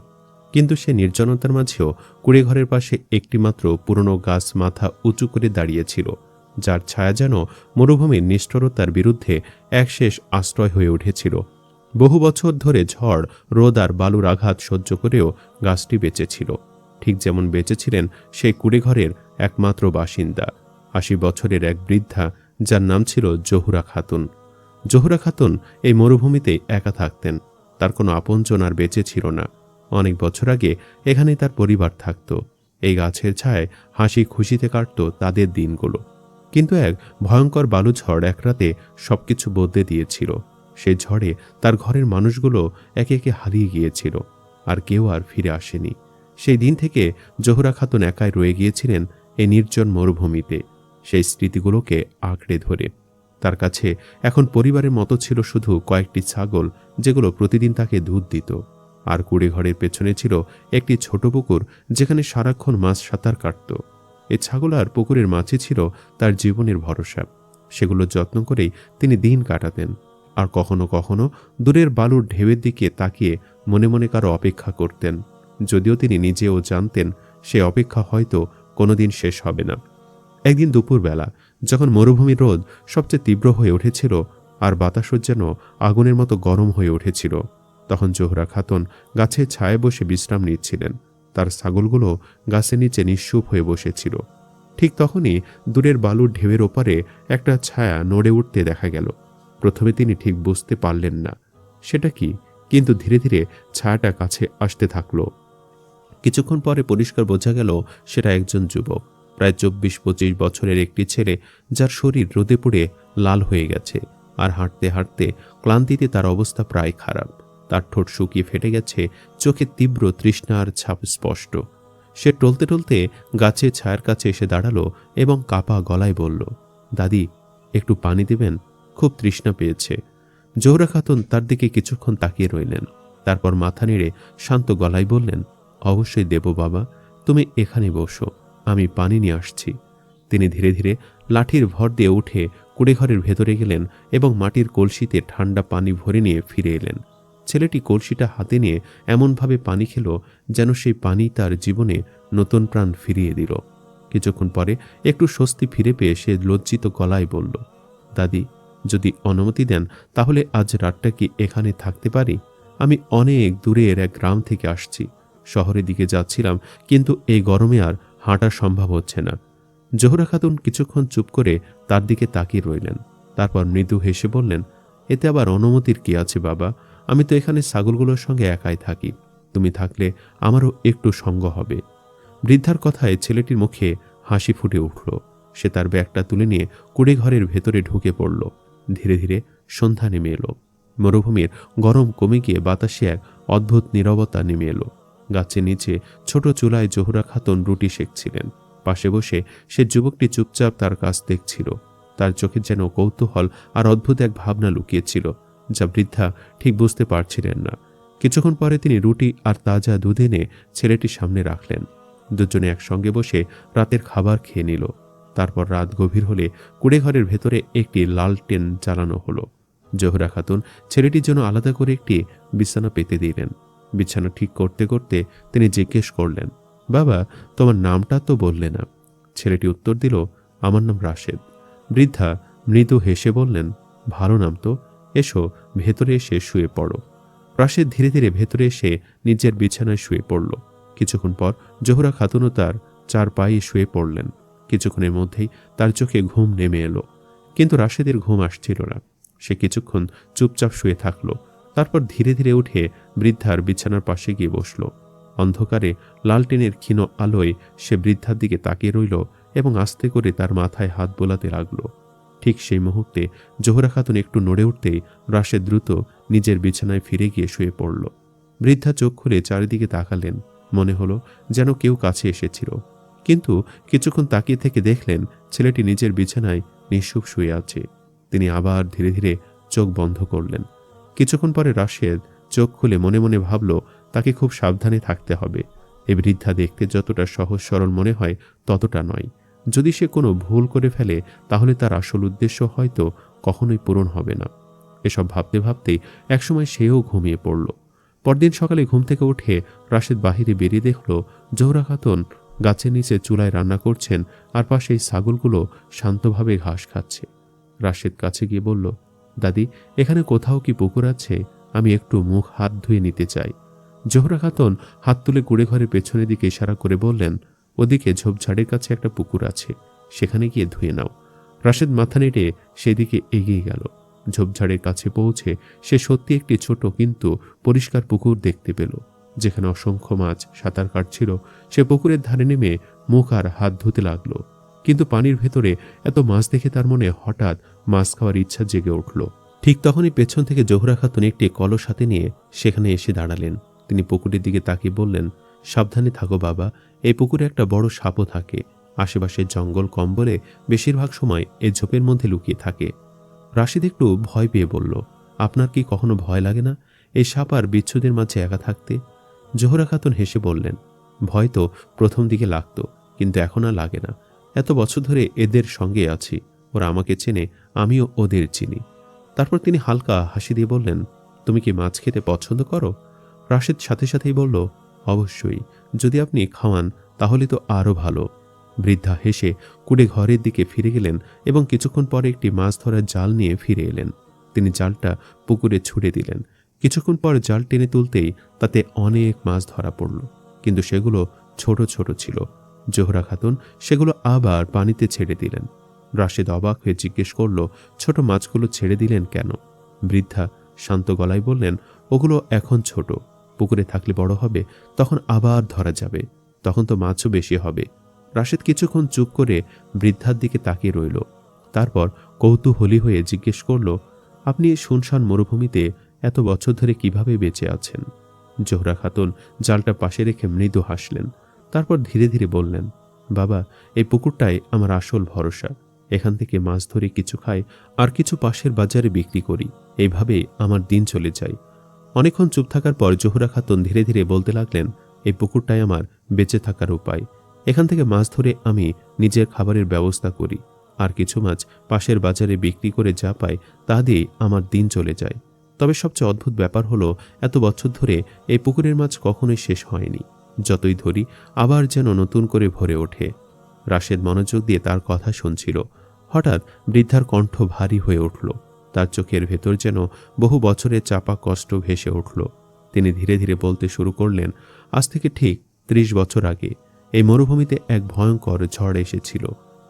কিন্তু সে নির্জনতার মাঝেও কুড়ে ঘরের পাশে একটিমাত্র পুরনো গাছ মাথা উঁচু করে দাঁড়িয়েছিল, যার ছায়া যেন মরুভূমির নিষ্ঠুরতার বিরুদ্ধে একশেষ আশ্রয় হয়ে উঠেছিল। বহু বছর ধরে ঝড়, রোদ আর বালুর আঘাত সহ্য করেও গাছটি বেঁচেছিল, ঠিক যেমন বেঁচেছিলেন সেই কুড়েঘরের একমাত্র বাসিন্দা, ৮০ বছরের এক বৃদ্ধা, যার নাম ছিল জহুরা খাতুন। জহুরা খাতুন এই মরুভূমিতেই একা থাকতেন। তার কোনো আপনজন আর বেঁচে ছিল না। অনেক বছর আগে এখানেই তার পরিবার থাকত। এই গাছের ছায়ায় হাসি খুশিতে কাটত তাদের দিনগুলো। কিন্তু এক ভয়ঙ্কর বালুঝড় এক রাতে সবকিছু বদলে দিয়েছিল। সেই ঝড়ে তার ঘরের মানুষগুলো একে একে হারিয়ে গিয়েছিল, আর কেউ আর ফিরে আসেনি। সেই দিন থেকে জহুরা খাতুন একাই রয়ে গিয়েছিলেন এই নির্জন মরুভূমিতে, সেই স্মৃতিগুলোকে আঁকড়ে ধরে। তার কাছে এখন পরিবারের মতো ছিল শুধু কয়েকটি ছাগল, যেগুলো প্রতিদিন তাকে দুধ দিত, আর কুড়ে ঘরের পেছনে ছিল একটি ছোট পুকুর যেখানে সারাক্ষণ মাছ সাঁতার কাটত। এই ছাগল আর পুকুরের মাছই ছিল তার জীবনের ভরসা। সেগুলো যত্ন করেই তিনি দিন কাটাতেন, আর কখনো কখনো দূরের বালুর ঢেউয়ের দিকে তাকিয়ে মনে মনে কারো অপেক্ষা করতেন, যদিও তিনি নিজেও জানতেন সে অপেক্ষা হয়তো কোনোদিন শেষ হবে না। একদিন দুপুরবেলা, যখন মরুভূমির রোদ সবচেয়ে তীব্র হয়ে উঠেছিল আর বাতাসও যেন আগুনের মতো গরম হয়ে উঠেছিল, তখন জোহরা খাতুন গাছের ছায়ায় বসে বিশ্রাম নিচ্ছিলেন। তার ছাগলগুলো গাছের নিচে নিশ্চুপ হয়ে বসেছিল। ঠিক তখনই দূরের বালুর ঢেউয়ের ওপারে একটা ছায়া নড়ে উঠতে দেখা গেল। প্রথমে তিনি ঠিক বুঝতে পারলেন না সেটা কি, কিন্তু ধীরে ধীরে ছায়াটা কাছে আসতে থাকলো। কিছুক্ষণ পরে পরিষ্কার বোঝা গেল সেটা একজন যুবক, প্রায় 24-25 বছরের একটি ছেলে, যার শরীর রোদে পুড়ে লাল হয়ে গেছে, আর হাঁটতে হাঁটতে ক্লান্তিতে তার অবস্থা প্রায় খারাপ। তার ঠোঁট শুকিয়ে ফেটে গেছে, চোখে তীব্র তৃষ্ণার ছাপ স্পষ্ট। সে টলতে টলতে গাছের ছায়ার কাছে এসে দাঁড়ালো এবং কাপা গলায় বলল, দাদি, একটু পানি দেবেন, খুব তৃষ্ণা পেয়েছে। জোহরা খাতুন তার দিকে কিছুক্ষণ তাকিয়ে রইলেন, তারপর মাথা নেড়ে শান্ত গলায় বললেন, অবশ্যই দেব বাবা, তুমি এখানে বসো, আমি পানি নিয়ে আসছি। তিনি ধীরে ধীরে লাঠির ভর দিয়ে উঠে কুড়েঘরের ভেতরে গেলেন এবং মাটির কলসিতে ঠান্ডা পানি ভরে নিয়ে ফিরে এলেন। ছেলেটি কলসিটা হাতে নিয়ে এমনভাবে পানি খেল যেন সেই পানি তার জীবনে নতুন প্রাণ ফিরিয়ে দিল। কিছুক্ষণ পরে একটু স্বস্তি ফিরে পেয়ে সে লজ্জিত গলায় বলল, দাদি, যদি অনুমতি দেন তাহলে আজ রাতটা কি এখানে থাকতে পারি? আমি অনেক দূরের এক গ্রাম থেকে আসছি, শহরের দিকে যাচ্ছিলাম, কিন্তু এই গরমে আর হাঁটা সম্ভব হচ্ছে না। জোহরা খাতুন কিছুক্ষণ চুপ করে তার দিকে তাকিয়ে রইলেন, তারপর মৃদু হেসে বললেন, এতে আবার অনুমতির কি আছে বাবা, আমি তো এখানে ছাগলগুলোর সঙ্গে একাই থাকি, তুমি থাকলে আমারও একটু সঙ্গ হবে। বৃদ্ধার কথায় ছেলেটির মুখে হাসি ফুটে উঠল। সে তার ব্যাগটা তুলে নিয়ে কুড়ে ঘরের ভেতরে ঢুকে পড়ল। ধীরে ধীরে সন্ধ্যা নেমে এলো। মরুভূমির গরম কমে গিয়ে বাতাসে এক অদ্ভুত নীরবতা নেমে এলো। গাছের নিচে ছোট চুলায় জোহরা খাতুন রুটি সেঁকছিলেন। পাশে বসে সে যুবকটি চুপচাপ তার কাছ দেখছিল। তার চোখে যেন কৌতূহল আর অদ্ভুত এক ভাবনা লুকিয়েছিল, যা বৃদ্ধা ঠিক বুঝতে পারছিলেন না। কিছুক্ষণ পরে তিনি রুটি আর তাজা দুধ এনে ছেলেটির সামনে রাখলেন। দুজনে একসঙ্গে বসে রাতের খাবার খেয়ে নিল। তারপর রাত গভীর হলে কুড়ে ঘরের ভেতরে একটি লালটেন জ্বালানো হলো। জোহরা খাতুন ছেলেটির জন্য আলাদা করে একটি বিছানা পেতে দিলেন। বিছানা ঠিক করতে করতে তিনি জিজ্ঞেস করলেন, বাবা, তোমার নামটা তো বললে না? ছেলেটি উত্তর দিল, আমার নাম রাশেদ। বৃদ্ধা মৃদু হেসে বললেন, ভালো নাম তো, এসো ভেতরে এসে শুয়ে পড়ো। রাশেদ ধীরে ধীরে ভেতরে এসে নিজের বিছানায় শুয়ে পড়ল। কিছুক্ষণ পর জোহরা খাতুনও তার চার পায়ে শুয়ে পড়লেন। কিছুক্ষণের মধ্যেই তার চোখে ঘুম নেমে এলো, কিন্তু রাশেদের ঘুম আসছিল না। সে কিছুক্ষণ চুপচাপ শুয়ে থাকলো, তারপর ধীরে ধীরে উঠে বৃদ্ধার বিছানার পাশে গিয়ে বসল। অন্ধকারে লালটেনের ক্ষীণ আলোয় সে বৃদ্ধার দিকে তাকিয়ে রইল এবং আস্তে করে তার মাথায় হাত বোলাতে লাগলো। ঠিক সেই মুহূর্তে জোহরা খাতুন একটু নড়ে উঠতেই রাশেদ দ্রুত নিজের বিছানায় ফিরে গিয়ে শুয়ে পড়ল। বৃদ্ধা চোখ খুলে চারিদিকে তাকালেন, মনে হলো যেন কেউ কাছে এসেছিল, কিন্তু কিছুক্ষণ তাকিয়ে থেকে দেখলেন ছেলেটি নিজের বিছানায় নিঃশুভ শুয়ে আছে। তিনি আবার ধীরে ধীরে চোখ বন্ধ করলেন। কিছুক্ষণ পরে রাশেদ চোখ খুলে মনে মনে ভাবল, তাকে খুব সাবধানে থাকতে হবে। এই বৃদ্ধা দেখতে যতটা সহজ সরল মনে হয় ততটা নয়। যদি সে কোনো ভুল করে ফেলে তাহলে তার আসল উদ্দেশ্য হয়তো কখনোই পূরণ হবে না। এসব ভাবতে ভাবতেই একসময় সেও ঘুমিয়ে পড়ল। পরদিন সকালে ঘুম থেকে উঠে রাশেদ বাহিরে বেরিয়ে দেখল জোহরা খাতুন গাছের নিচে চুলায় রান্না করছেন, আর পাশে এই ছাগলগুলো শান্তভাবে ঘাস খাচ্ছে। রাশেদ কাছে গিয়ে বলল, দাদি, এখানে কোথাও কি পুকুর আছে? আমি একটু মুখ হাত ধুয়ে নিতে চাই। জোহরা খাতুন হাত তুলে কুড়ে ঘরের পেছনের দিকে ইশারা করে বললেন, ওদিকে ঝোপঝাড়ের কাছে একটা পুকুর আছে, সেখানে গিয়ে ধুয়ে নাও। রাশেদ মাথা নেড়ে সেদিকে এগিয়ে গেল। ঝোপঝাড়ের কাছে পৌঁছে সে সত্যি একটি ছোট কিন্তু পরিষ্কার পুকুর দেখতে পেল, যেখানে অসংখ্য মাছ সাঁতার কাটছিল। সে পুকুরের ধারে নেমে মুখ আর হাত ধুতে লাগলো, কিন্তু পানির ভেতরে এত মাছ দেখে তার মনে হঠাৎ মাছ খাওয়ার ইচ্ছা জেগে উঠল। ঠিক তখনই পেছন থেকে জোহরা খাতুন একটি কলস হাতে নিয়ে সেখানে এসে দাঁড়ালেন। তিনি পুকুরের দিকে তাকিয়ে বললেন, সাবধানে থাকো বাবা, এই পুকুরে একটা বড় সাপও থাকে। আশেপাশে জঙ্গল কম বলে বেশিরভাগ সময় এই ঝোপের মধ্যে লুকিয়ে থাকে। রাশিদ একটু ভয় পেয়ে বলল, আপনার কি কখনো ভয় লাগে না এই সাপ আর বিচ্ছুদের মাঝে একা থাকতে? জোহরা খাতুন হেসে বললেন, ভয় তো প্রথম দিকে লাগতো, কিন্তু এখন আর লাগে না। এত বছর ধরে এদের সঙ্গে আছি, ওরা আমাকে চেনে, আমিও ওদের চিনি। তারপর তিনি হালকা হাসি দিয়ে বললেন, তুমি কি মাছ খেতে পছন্দ করো? রাশেদ সাথে সাথেই বলল, অবশ্যই, যদি আপনি খাওয়ান তাহলে তো আরও ভালো। বৃদ্ধা হেসে কুড়ে ঘরের দিকে ফিরে গেলেন এবং কিছুক্ষণ পরে একটি মাছ ধরার জাল নিয়ে ফিরে এলেন। তিনি জালটা পুকুরে ছুড়ে দিলেন। কিছুক্ষণ পর জাল টেনে তুলতেই তাতে অনেক মাছ ধরা পড়ল, কিন্তু সেগুলো ছোট ছোট ছিল। জোহরা খাতুন সেগুলো আবার পানিতে ছেড়ে দিলেন। রাশেদ অবাক হয়ে জিজ্ঞেস করল, ছোট মাছগুলো ছেড়ে দিলেন কেন? বৃদ্ধা শান্ত গলায় বললেন, ওগুলো এখন ছোট, পুকুরে থাকলে বড় হবে, তখন আবার ধরা যাবে, তখন তো মাছও বেশি হবে। রাশেদ কিছুক্ষণ চুপ করে বৃদ্ধার দিকে তাকিয়ে রইল। তারপর কৌতূহলী হয়ে জিজ্ঞেস করল, আপনি এই শুনশান মরুভূমিতে এত বছর ধরে কিভাবে বেঁচে আছেন? জোহরা খাতুন জালটা পাশে রেখে মৃদু হাসলেন। তারপর ধীরে ধীরে বললেন, বাবা, এই পুকুরটাই আমার আসল ভরসা। এখান থেকে মাছ ধরে কিছু খাই, আর কিছু পাশের বাজারে বিক্রি করি। এইভাবে আমার দিন চলে যায়। অনেকক্ষণ চুপ থাকার পর জোহরা খাতুন ধীরে ধীরে বলতে লাগলেন, এই পুকুরটাই আমার বেঁচে থাকার উপায়। এখান থেকে মাছ ধরে আমি নিজের খাবারের ব্যবস্থা করি, আর কিছু মাছ পাশের বাজারে বিক্রি করে যা পাই তা দিয়ে আমার দিন চলে যায়। তবে সবচেয়ে অদ্ভুত ব্যাপার হলো, এত বছর ধরে এই পুকুরের মাছ কখনোই শেষ হয়নি। যতই ধরি আবার যেন নতুন করে ভরে ওঠে। রাশেদ মনোযোগ দিয়ে তার কথা শুনছিল। হঠাৎ বৃদ্ধার কণ্ঠ ভারী হয়ে উঠল। তার চোখের ভেতর যেন বহু বছরের চাপা কষ্ট ভেসে উঠল। তিনি ধীরে ধীরে বলতে শুরু করলেন, আজ থেকে ঠিক 30 বছর আগে এই মরুভূমিতে এক ভয়ঙ্কর ঝড় এসেছিল।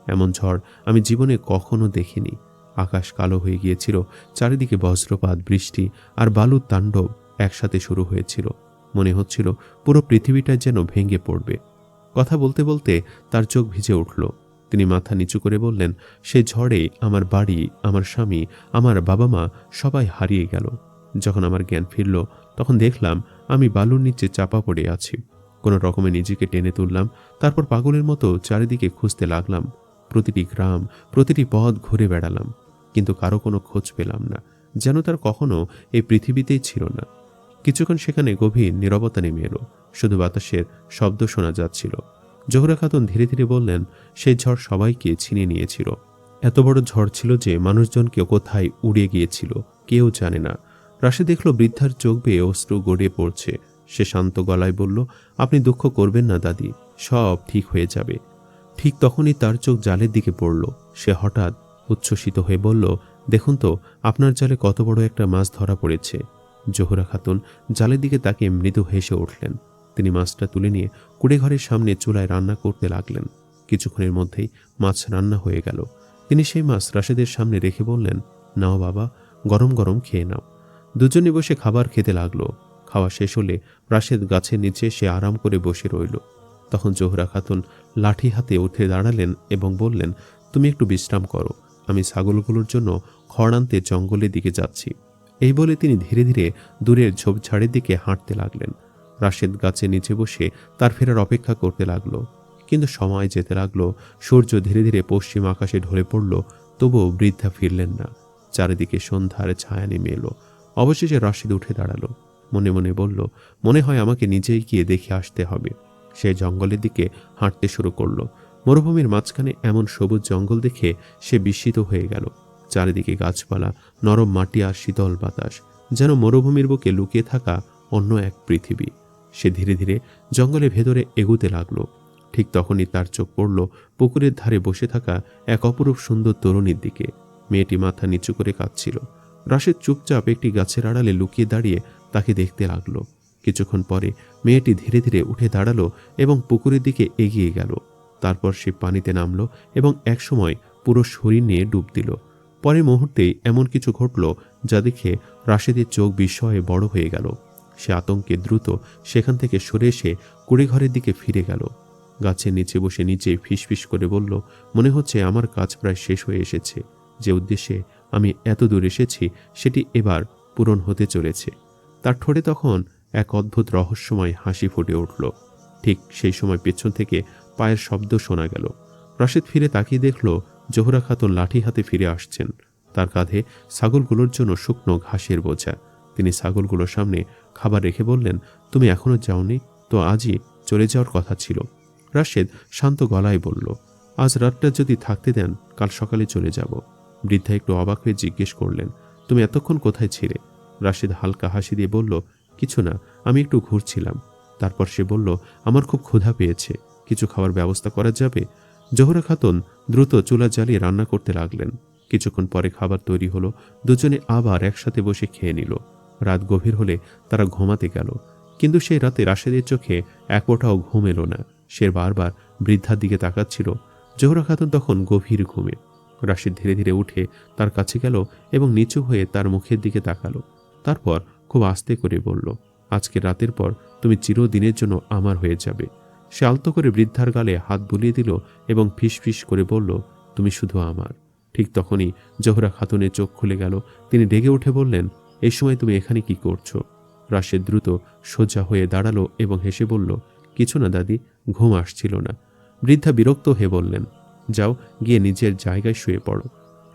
এমন ঝড় আমি জীবনে কখনো দেখিনি। আকাশ কালো হয়ে গিয়েছিল, চারিদিকে বজ্রপাত, বৃষ্টি আর বালুর তাণ্ডব একসাথে শুরু হয়েছিল। মনে হচ্ছিল পুরো পৃথিবীটা যেন ভেঙে পড়বে। কথা বলতে বলতে তার চোখ ভিজে উঠল। তিনি মাথা নিচু করে বললেন, সেই ঝড়ে আমার বাড়ি, আমার স্বামী, আমার বাবা মা সবাই হারিয়ে গেল। যখন আমার জ্ঞান ফিরল, তখন দেখলাম আমি বালুর নিচে চাপা পড়ে আছি। কোনো রকমে নিজেকে টেনে তুললাম। তারপর পাগলের মতো চারিদিকে খুঁজতে লাগলাম। প্রতিটি গ্রাম, প্রতিটি পথ ঘুরে বেড়ালাম, কিন্তু কারো কোনো খোঁজ পেলাম না, যেন তার কখনো এই পৃথিবীতেই ছিল না। কিছুক্ষণ সেখানে গভীর নীরবতা নেমে এলো, শুধু বাতাসের শব্দ শোনা যাচ্ছিল। জোহরা খাতুন ধীরে ধীরে বললেন, সেই ঝড় সবাইকে ছিনিয়ে নিয়েছিল। এত বড় ঝড় ছিল যে মানুষজনকে কোথায় উড়িয়ে গিয়েছিল কেউ জানে না। রাশে দেখল বৃদ্ধার চোখ বেয়ে অশ্রু গড়িয়ে পড়ছে। সে শান্ত গলায় বলল, আপনি দুঃখ করবেন না দাদি, সব ঠিক হয়ে যাবে। ঠিক তখনই তার চোখ জালের দিকে পড়ল। সে হঠাৎ উচ্ছ্বসিত হয়ে বলল, দেখুন তো, আপনার জালে কত বড় একটা মাছ ধরা পড়েছে। জোহরা খাতুন জালের দিকে তাকিয়ে মৃদু হেসে উঠলেন। তিনি মাছটা তুলে নিয়ে কুড়েঘরের সামনে চুলায় রান্না করতে লাগলেন। কিছুক্ষণের মধ্যেই মাছ রান্না হয়ে গেল। তিনি সেই মাছ রাশেদের সামনে রেখে বললেন, নাও বাবা, গরম গরম খেয়ে নাও। দুজনে বসে খাবার খেতে লাগলো। খাওয়া শেষ হলে রাশেদ গাছের নিচে সে আরাম করে বসে রইল। তখন জোহরা খাতুন লাঠি হাতে উঠে দাঁড়ালেন এবং বললেন, তুমি একটু বিশ্রাম করো, আমি ছাগলগুলোর জন্য খড় আনতে জঙ্গলের দিকে যাচ্ছি। এই বলে তিনি ধীরে ধীরে দূরের ঝোপঝাড়ের দিকে হাঁটতে লাগলেন। রাশেদ গাছের নিচে বসে তার ফেরার অপেক্ষা করতে লাগলো। কিন্তু সময় যেতে লাগলো। সূর্য ধীরে ধীরে পশ্চিম আকাশে ঢলে পড়ল, তবুও বৃদ্ধা ফিরলেন না। চারিদিকে সন্ধ্যার ছায়া নেমে এলো। অবশেষে রাশেদ উঠে দাঁড়ালো। মনে মনে বলল, মনে হয় আমাকে নিজেই গিয়ে দেখে আসতে হবে। সে জঙ্গলের দিকে হাঁটতে শুরু করলো। মরুভূমির মাঝখানে এমন সবুজ জঙ্গল দেখে সে বিস্মিত হয়ে গেল। চারিদিকে গাছপালা, নরম মাটি আর শীতল বাতাস, যেন মরুভূমির বুকে লুকিয়ে থাকা অন্য এক পৃথিবী। সে ধীরে ধীরে জঙ্গলের ভেতরে এগুতে লাগলো। ঠিক তখনই তার চোখ পড়ল পুকুরের ধারে বসে থাকা এক অপরূপ সুন্দর তরুণীর দিকে। মেয়েটি মাথা নিচু করে কাঁদছিল। রাশেদ চুপচাপ একটি গাছের আড়ালে লুকিয়ে দাঁড়িয়ে তাকে দেখতে লাগলো। কিছুক্ষণ পরে মেয়েটি ধীরে ধীরে উঠে দাঁড়ালো এবং পুকুরের দিকে এগিয়ে গেল। তারপর সে পানিতে নামলো এবং একসময় পুরো শরীর নিয়ে ডুব দিল। পরের মুহূর্তেই এমন কিছু ঘটল যা দেখে রাশেদের চোখ বিস্ময়ে বড় হয়ে গেল। সে আতঙ্কে দ্রুত সেখান থেকে সরে এসে কুড়েঘরের দিকে ফিরে গেল। গাছের নিচে বসে নিচে ফিসফিস করে বলল, মনে হচ্ছে আমার কাজ প্রায় শেষ হয়ে এসেছে। যে উদ্দেশ্যে আমি এত দূর এসেছি সেটি এবার পূরণ হতে চলেছে। তার ঠোঁটে তখন এক অদ্ভুত রহস্যময় হাসি ফুটে উঠল। ঠিক সেই সময় পেছন থেকে পায়ের শব্দ শোনা গেল। রাশেদ ফিরে তাকিয়ে দেখল জোহরা খাতুন লাঠি হাতে ফিরে আসছেন। তার কাঁধে ছাগলগুলোর জন্য শুকনো ঘাসের বোঝা। তিনি ছাগলগুলোর সামনে খাবার রেখে বললেন, তুমি এখনো যাওনি তো? আজই চলে যাওয়ার কথা ছিল। রাশেদ শান্ত গলায় বলল, আজ রাতটা যদি থাকতে দেন, কাল সকালে চলে যাব। বৃদ্ধা একটু অবাক হয়ে জিজ্ঞেস করলেন, তুমি এতক্ষণ কোথায় ছিলে? রাশেদ হালকা হাসি দিয়ে বলল, কিছু না, আমি একটু ঘুরছিলাম। তারপর সে বলল, আমার খুব ক্ষুধা পেয়েছে, কিছু খাবার ব্যবস্থা করা যাবে? জোহরা খাতুন দ্রুত চুলা জ্বালিয়ে রান্না করতে লাগলেন। কিছুক্ষণ পরে খাবার তৈরি হলো। দুজনে আবার একসাথে বসে খেয়ে নিল। রাত গভীর হলে তারা ঘুমাতে গেল। কিন্তু সেই রাতে রাশেদের চোখে এক ফোঁটাও ঘুম এলো না। সে বারবার বৃদ্ধার দিকে তাকাচ্ছিল। জোহরা খাতুন তখন গভীর ঘুমে। রাশেদ ধীরে ধীরে উঠে তার কাছে গেল এবং নিচু হয়ে তার মুখের দিকে তাকালো। তারপর খুব আস্তে করে বলল, আজকে রাতের পর তুমি চিরদিনের জন্য আমার হয়ে যাবে। সে আলতো করে বৃদ্ধার গালে হাত বুলিয়ে দিল এবং ফিসফিস করে বলল, তুমি শুধু আমার। ঠিক তখনই জোহরা খাতুনের চোখ খুলে গেল। তিনি রেগে উঠে বললেন, এই সময় তুমি এখানে কি করছো? রাশেদ দ্রুত সোজা হয়ে দাঁড়ালো এবং হেসে বলল, কিছু না দাদি, ঘুম আসছিল না। বৃদ্ধা বিরক্ত হয়ে বললেন, যাও গিয়ে নিজের জায়গায় শুয়ে পড়ো।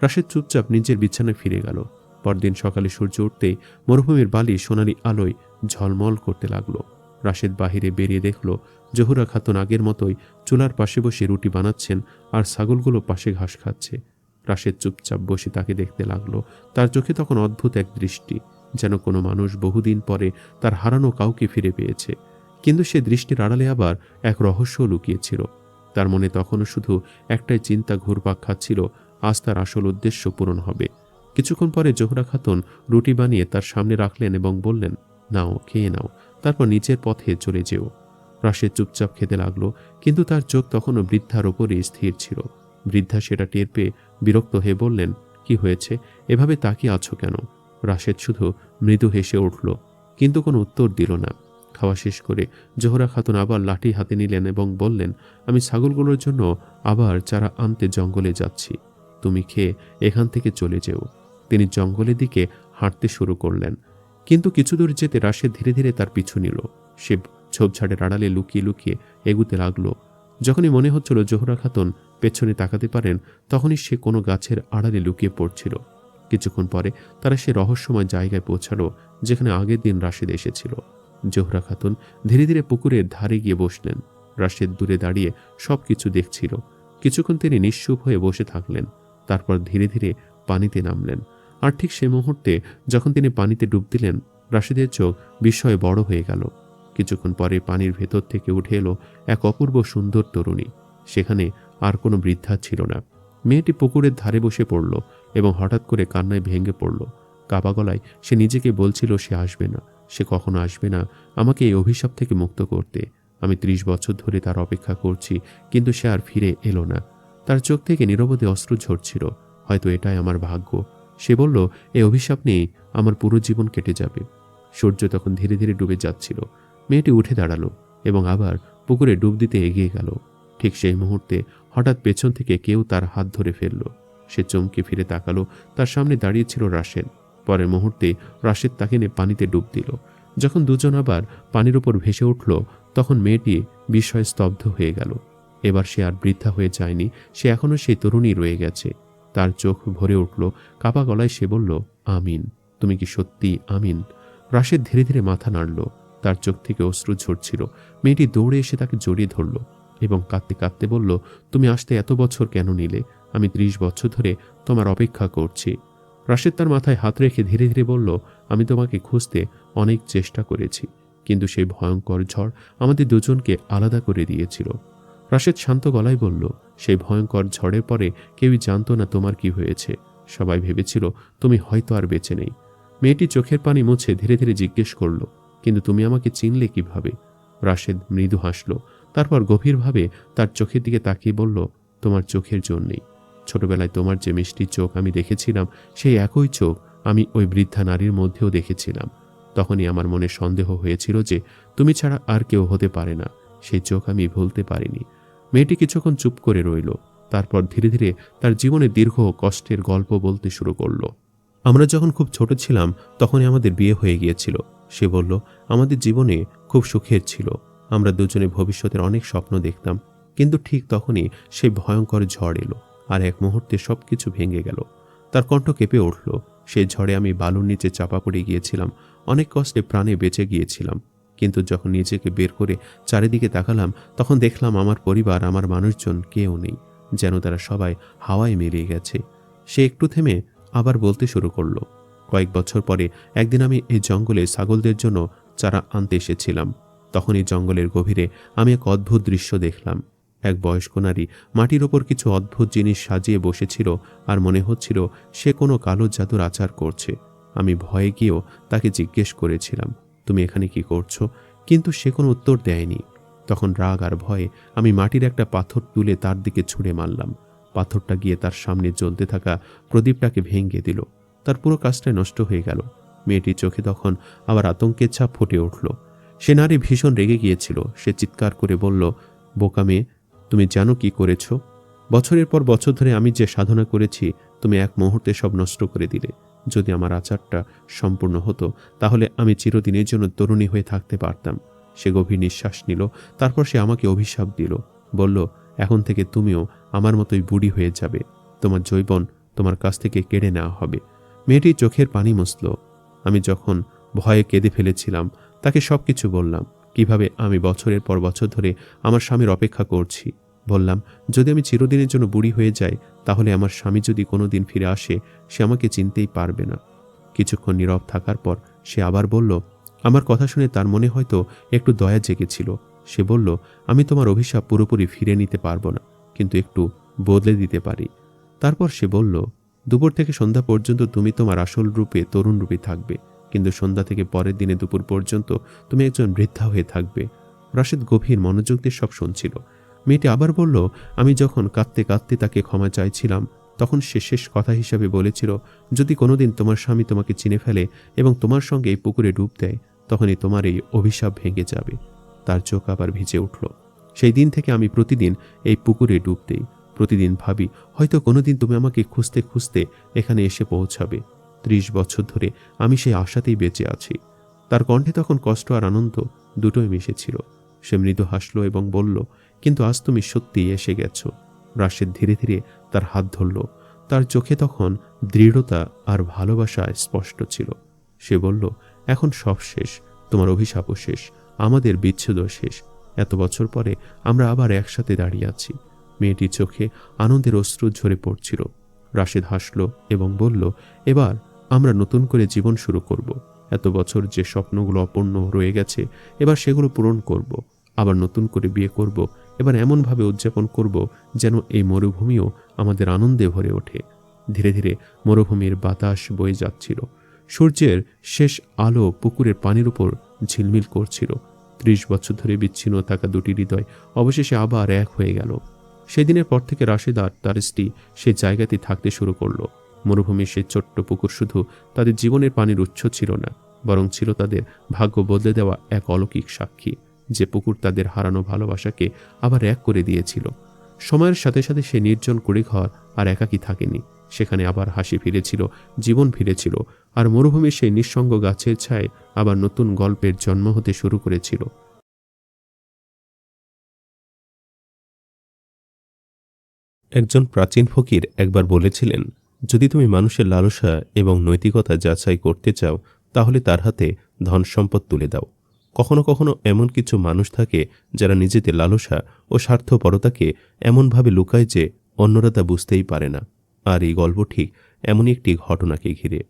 রাশেদ চুপচাপ নিজের বিছানায় ফিরে গেল। পরদিন সকালে সূর্য উঠতেই মরুভূমির বালি সোনালি আলোয় ঝলমল করতে লাগলো। রাশেদ বাহিরে বেরিয়ে দেখল জোহরা খাতুন আগের মতোই চুলার পাশে বসে রুটি বানাচ্ছেন আর ছাগলগুলো পাশে ঘাস খাচ্ছে। রাশেদ চুপচাপ বসে তাকে দেখতে লাগলো। তার চোখে তখন অদ্ভুত এক দৃষ্টি, যেন কোনো মানুষ বহুদিন পরে তার হারানো কাউকে ফিরে পেয়েছে। কিন্তু সে দৃষ্টির আড়ালে আবার এক রহস্য লুকিয়েছিল। তার মনে তখনও শুধু একটাই চিন্তা ঘুরপাক খাচ্ছিল, আজ তার আসল উদ্দেশ্য পূরণ হবে। কিছুক্ষণ পরে জোহরা খাতুন রুটি বানিয়ে তার সামনে রাখলেন এবং বললেন, নাও, খেয়ে নাও, তারপর নিচের পথে চলে যেও। রাশেদ চুপচাপ খেতে লাগলো, কিন্তু তার চোখ তখনও বৃদ্ধার ওপরই স্থির ছিল। বৃদ্ধা সেটা টের পেয়ে বিরক্ত হয়ে বললেন, কি হয়েছে, এভাবে তাকিয়ে আছো কেন? রাশেদ শুধু মৃদু হেসে উঠল, কিন্তু কোনো উত্তর দিল না। খাওয়া শেষ করে জোহরা খাতুন আবার লাঠি হাতে নিলেন এবং বললেন, আমি ছাগলগুলোর জন্য আবার চারা আনতে জঙ্গলে যাচ্ছি। তুমি খেয়ে এখান থেকে চলে যেও। তিনি জঙ্গলের দিকে হাঁটতে শুরু করলেন। কিন্তু কিছু দূর যেতে রাশেদ ধীরে ধীরে তার পিছু নিল। সে ঝোপঝাড়ের আড়ালে লুকিয়ে লুকিয়ে এগুতে লাগলো। যখনই মনে হচ্ছিল জোহরা খাতুন পেছনে তাকাতে পারেন, তখনই সে কোনো গাছের আড়ালে লুকিয়ে পড়ছিল। কিছুক্ষণ পরে তারা সে রহস্যময় জায়গায় পৌঁছালো যেখানে আগের দিন রাশেদ এসেছিল। জোহরা খাতুন ধীরে ধীরে পুকুরের ধারে গিয়ে বসলেন। রাশেদ দূরে দাঁড়িয়ে সবকিছু দেখছিল। কিছুক্ষণ তিনি নিশ্চুপ হয়ে বসে থাকলেন। তারপর ধীরে ধীরে পানিতে নামলেন। আর ঠিক সে মুহূর্তে যখন তিনি পানিতে ডুব দিলেন, রাশেদের চোখ বিস্ময়ে বড় হয়ে গেল। কিছুক্ষণ পরে পানির ভেতর থেকে উঠে এলো এক অপূর্ব সুন্দর তরুণী। সেখানে আর কোনো বৃদ্ধা ছিল না। মেয়েটি পুকুরের ধারে বসে পড়ল এবং হঠাৎ করে কান্নায় ভেঙে পড়ল। কাঁপা গলায় সে নিজেকে বলছিল, সে আসবে না, সে কখনো আসবে না আমাকে এই অভিশাপ থেকে মুক্ত করতে। আমি 30 বছর ধরে তার অপেক্ষা করছি, কিন্তু সে আর ফিরে এলো না। তার চোখ থেকে নিরবধি অশ্রু ঝরছিল। হয়তো এটাই আমার ভাগ্য। সে বলল, এই অভিশাপ নিয়েই আমার পুরো জীবন কেটে যাবে। সূর্য তখন ধীরে ধীরে ডুবে যাচ্ছিল। মেয়েটি উঠে দাঁড়ালো এবং আবার পুকুরে ডুব দিতে এগিয়ে গেল। ঠিক সেই মুহূর্তে হঠাৎ পেছন থেকে কেউ তার হাত ধরে ফেলল। সে চমকে ফিরে তাকালো। তার সামনে দাঁড়িয়ে ছিল রাশেদ। পরের মুহূর্তে রাশেদ তাকে নিয়ে পানিতে ডুব দিল। যখন দুজন আবার পানির ওপর ভেসে উঠল, তখন মেয়েটি বিস্ময়ে স্তব্ধ হয়ে গেল। এবার সে আর বৃদ্ধা হয়ে যায়নি, সে এখনো সেই তরুণী রয়ে গেছে। তার চোখ ভরে উঠল। কাঁপা গলায় সে বলল, আমিন, তুমি কি সত্যি আমিন? রাশেদ ধীরে ধীরে মাথা নাড়ল। তার চোখ থেকে অশ্রু ঝরছিল। মেয়েটি দৌড়ে এসে তাকে জড়িয়ে ধরল এবং কাঁদতে কাঁদতে বলল, তুমি আসতে এত বছর কেন নিলে? আমি 30 বছর ধরে তোমার অপেক্ষা করছি। রাশেদ তার মাথায় হাত রেখে ধীরে ধীরে বলল, আমি তোমাকে খুঁজতে অনেক চেষ্টা করেছি, কিন্তু সেই ভয়ঙ্কর ঝড় আমাদের দুজনকে আলাদা করে দিয়েছিল। রাশেদ শান্ত গলায় বলল, সেই ভয়ঙ্কর ঝড়ের পরে কেউই জানতো না তোমার কি হয়েছে। সবাই ভেবেছিল তুমি হয়তো আর বেঁচে নেই। মেয়েটি চোখের পানি মুছে ধীরে ধীরে জিজ্ঞেস করল, কিন্তু তুমি আমাকে চিনলে কিভাবে? রাশেদ মৃদু হাসল। তারপর গভীরভাবে তার চোখের দিকে তাকিয়ে বলল, তোমার চোখের জন্যেই। ছোটবেলায় তোমার যে মিষ্টি চোখ আমি দেখেছিলাম, সেই একই চোখ আমি ওই বৃদ্ধা নারীর মধ্যেও দেখেছিলাম। তখনই আমার মনে সন্দেহ হয়েছিল যে তুমি ছাড়া আর কেউ হতে পারে না। সেই চোখ আমি ভুলতে পারিনি। মেয়েটি কিছুক্ষণ চুপ করে রইল। তারপর ধীরে ধীরে তার জীবনে দীর্ঘ কষ্টের গল্প বলতে শুরু করল। আমরা যখন খুব ছোট ছিলাম তখনই আমাদের বিয়ে হয়ে গিয়েছিল। সে বলল, আমাদের জীবনে খুব সুখের ছিল। আমরা দুজনে ভবিষ্যতের অনেক স্বপ্ন দেখতাম। কিন্তু ঠিক তখনই সেই ভয়ঙ্কর ঝড় এলো আর এক মুহূর্তে সবকিছু ভেঙে গেল। তার কণ্ঠ কেঁপে উঠল। সেই ঝড়ে আমি বালুর নিচে চাপা পড়ে গিয়েছিলাম। অনেক কষ্টে প্রাণে বেঁচে গিয়েছিলাম। কিন্তু যখন নিজেকে বের করে চারিদিকে তাকালাম, তখন দেখলাম আমার পরিবার, আমার মানুষজন কেউ নেই, যেন তারা সবাই হাওয়ায় মিলিয়ে গেছে। সে একটু থেমে আবার বলতে শুরু করল, কয়েক বছর পরে একদিন আমি এই জঙ্গলে ছাগলদের জন্য চারা আনতে এসেছিলাম। তখনই জঙ্গলের গভীরে আমি এক অদ্ভুত দৃশ্য দেখলাম। এক বয়স্ক নারী মাটির ওপর কিছু অদ্ভুত জিনিস সাজিয়ে বসেছিল আর মনে হচ্ছিল সে কোনো কালো জাদুর আচার করছে। আমি ভয়ে গিয়েও তাকে জিজ্ঞেস করেছিলাম, তুমি এখানে কি করছো? কিন্তু সে কোনো উত্তর দেয়নি। তখন রাগ আর ভয়ে আমি মাটির একটা পাথর তুলে তার দিকে ছুঁড়ে মারলাম। পাথরটা গিয়ে তার সামনে জ্বলতে থাকা প্রদীপটাকে ভেঙে দিল। তার পুরো কাজটাই নষ্ট হয়ে গেল। মেয়েটির চোখে তখন আবার আতঙ্কের ছাপ ফুটে উঠল। সে নারী ভীষণ রেগে গিয়েছিল। সে চিৎকার করে বলল, বোকা মেয়ে, তুমি জানো কি করেছ? বছরের পর বছর ধরে আমি যে সাধনা করেছি, তুমি এক মুহূর্তে সব নষ্ট করে দিলে। যদি আমার আচারটা সম্পূর্ণ হতো, তাহলে আমি চিরদিনের জন্য তরুণী হয়ে থাকতে পারতাম। সে গভীর নিঃশ্বাস নিল। তারপর সে আমাকে অভিশাপ দিল। বলল, এখন থেকে তুমিও আমার মতোই বুড়ি হয়ে যাবে। তোমার যৌবন তোমার কাছ থেকে কেড়ে নেওয়া হবে। মেয়েটি চোখের পানি মুছল। আমি যখন ভয়ে কেঁদে ফেলেছিলাম, তাকে সবকিছু বললাম। কিভাবে আমি বছরের পর বছর ধরে আমার স্বামীর অপেক্ষা করছি। বললাম, যদি আমি চিরদিনের জন্য বুড়ি হয়ে যাই, তাহলে আমার স্বামী যদি কোনোদিন ফিরে আসে, সে আমাকে চিনতেই পারবে না। কিছুক্ষণ নীরব থাকার পর সে আবার বলল, আমার কথা শুনে তার মনে হয়তো একটু দয়া জেগেছিল। সে বলল, আমি তোমার অভিশাপ পুরোপুরি ফিরে নিতে পারবো না, কিন্তু একটু বদলে দিতে পারি। তারপর সে বলল, দুপুর থেকে সন্ধ্যা পর্যন্ত তুমি তোমার আসল রূপে তরুণ রূপে থাকবে, কিন্তু সন্ধ্যা থেকে পরের দিনে দুপুর পর্যন্ত তুমি একজন বৃদ্ধা হয়ে থাকবে। রাশেদ গভীর মনোযোগ দিয়ে সব শুনছিল। মেয়েটি আবার বলল, আমি যখন কাঁদতে কাঁদতে তাকে ক্ষমা চাইছিলাম, তখন সে শেষ কথা হিসাবে বলেছিল, যদি কোনোদিন তোমার স্বামী তোমাকে চিনে ফেলে এবং তোমার সঙ্গে এই পুকুরে ডুব দেয়, তখনই তোমার এই অভিশাপ ভেঙে যাবে। তার চোখ আবার ভিজে উঠল। সেই দিন থেকে আমি প্রতিদিন এই পুকুরে ডুব দেই। প্রতিদিন ভাবি, হয়তো কোনোদিন তুমি আমাকে খুঁজতে খুঁজতে এখানে এসে পৌঁছাবে। 30 বছর ধরে আমি সেই আশাতেই বেঁচে আছি। তার কণ্ঠে তখন কষ্ট আর আনন্দ দুটোই মিশেছিল। সে মৃদু হাসল এবং বলল, কিন্তু আজ তুমি সত্যিই এসে গেছো। রাশেদ ধীরে ধীরে তার হাত ধরল। তার চোখে তখন দৃঢ়তা আর ভালোবাসা স্পষ্ট ছিল। সে বলল, এখন সব শেষ। তোমার অভিশাপও শেষ, আমাদের বিচ্ছেদও শেষ। এত বছর পরে আমরা আবার একসাথে দাঁড়িয়ে আছি। মেয়েটির চোখে আনন্দের অশ্রু ঝরে পড়ছিল। রাশেদ হাসল এবং বলল, এবার আমরা নতুন করে জীবন শুরু করব। এত বছর যে স্বপ্নগুলো অপূর্ণ রয়ে গেছে, এবার সেগুলো পূরণ করব। আবার নতুন করে বিয়ে করব। এবার এমনভাবে উদযাপন করব যেন এই মরুভূমিও আমাদের আনন্দে ভরে ওঠে। ধীরে ধীরে মরুভূমির বাতাস বয়ে যাচ্ছিল। সূর্যের শেষ আলো পুকুরের পানির উপর ঝিলমিল করছিল। 30 বছর ধরে বিচ্ছিন্ন থাকা দুটি হৃদয় অবশেষে আবার এক হয়ে গেল। সেদিনের পর থেকে রাশেদ আর তার স্ত্রী সে জায়গাতেই থাকতে শুরু করলো। মরুভূমির সেই ছোট্ট পুকুর শুধু তাদের জীবনের পানির উৎস ছিল না, বরং ছিল তাদের ভাগ্য বদলে দেওয়া এক অলৌকিক সাক্ষী। যে পুকুর তাদের হারানো ভালোবাসাকে আবার এক করে দিয়েছিল। সময়ের সাথে সাথে সে নির্জন কুড়িঘর আর একাকী থাকেনি। সেখানে আবার হাসি ফিরেছিল, জীবন ফিরেছিল, আর মরুভূমির সেই নিঃসঙ্গ গাছের ছায় আবার নতুন গল্পের জন্ম হতে শুরু করেছিল। একজন প্রাচীন ফকির একবার বলেছিলেন, যদি তুমি মানুষের লালসা এবং নৈতিকতা যাচাই করতে চাও, তাহলে তার হাতে ধন সম্পদ তুলে দাও। কখনো কখনো এমন কিছু মানুষ থাকে যারা নিজেদের লালসা ও স্বার্থপরতাকে এমনভাবে লুকায় যে অন্যরা তা বুঝতেই পারে না। আর এই গল্প ঠিক এমনই একটি ঘটনাকে ঘিরে।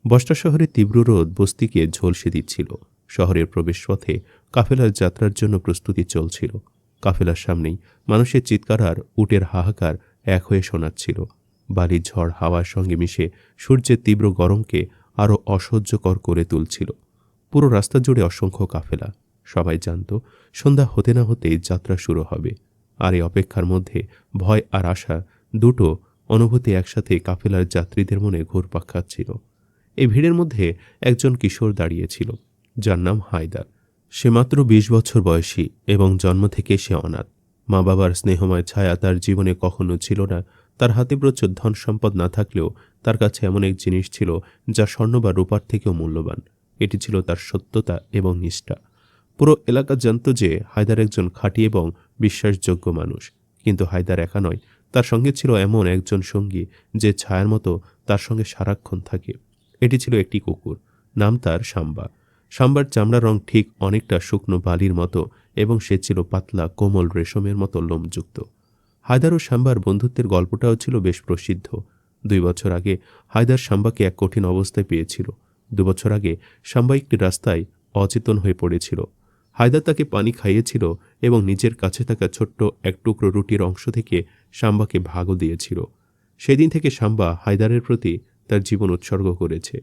বস্তা শহরে তীব্র রোদ বস্তিকে ঝলসে দিচ্ছিল। শহরের প্রবেশপথে কাফেলার যাত্রার জন্য প্রস্তুতি চলছিল। কাফেলার সামনেই মানুষের চিৎকার আর উটের হাহাকার এক হয়ে শোনাচ্ছিল। বালির ঝড় হাওয়ার সঙ্গে মিশে সূর্যের তীব্র গরমকে আরও অসহ্যকর করে তুলছিল। পুরো রাস্তা জুড়ে অসংখ্য কাফেলা। সবাই জানত সন্ধ্যা হতে না হতেই যাত্রা শুরু হবে। আর এই অপেক্ষার মধ্যে ভয় আর আশা দুটো অনুভূতি একসাথে কাফেলার যাত্রীদের মনে ঘুরপাক খাচ্ছিল। এই ভিড়ের মধ্যে একজন কিশোর দাঁড়িয়েছিল, যার নাম হায়দার। সে মাত্র 20 বছর বয়সী এবং জন্ম থেকে সে অনাথ। মা বাবার স্নেহময় ছায়া তার জীবনে কখনো ছিল না। তার হাতে প্রচুর ধন সম্পদ না থাকলেও তার কাছে এমন এক জিনিস ছিল যা স্বর্ণ বা রূপার থেকেও মূল্যবান। এটি ছিল তার সত্যতা এবং নিষ্ঠা। পুরো এলাকা জানত যে হায়দার একজন খাঁটি এবং বিশ্বাসযোগ্য মানুষ। কিন্তু হায়দার একা নয়, তার সঙ্গে ছিল এমন একজন সঙ্গী যে ছায়ার মতো তার সঙ্গে সারাক্ষণ থাকে। এটি ছিল একটি কুকুর, নাম তার সাম্বা। সাম্বার চামড়ার রং ঠিক অনেকটা শুকনো বালির মতো এবং সে ছিল পাতলা কোমল রেশমের মতো লোমযুক্ত। হায়দার ও সাম্বার বন্ধুত্বের গল্পটাও ছিল বেশ প্রসিদ্ধ। 2 বছর আগে হায়দার সাম্বাকে এক কঠিন অবস্থায় পেয়েছিল। 2 বছর আগে সাম্বা একটি রাস্তায় অচেতন হয়ে পড়েছিল। হায়দার তাকে পানি খাইয়েছিল এবং নিজের কাছে থাকা ছোট্ট এক টুকরো রুটির অংশ থেকে সাম্বাকে ভাগও দিয়েছিল। সেদিন থেকে সাম্বা হায়দারের প্রতি তার জীবন উৎসর্গ করেছে।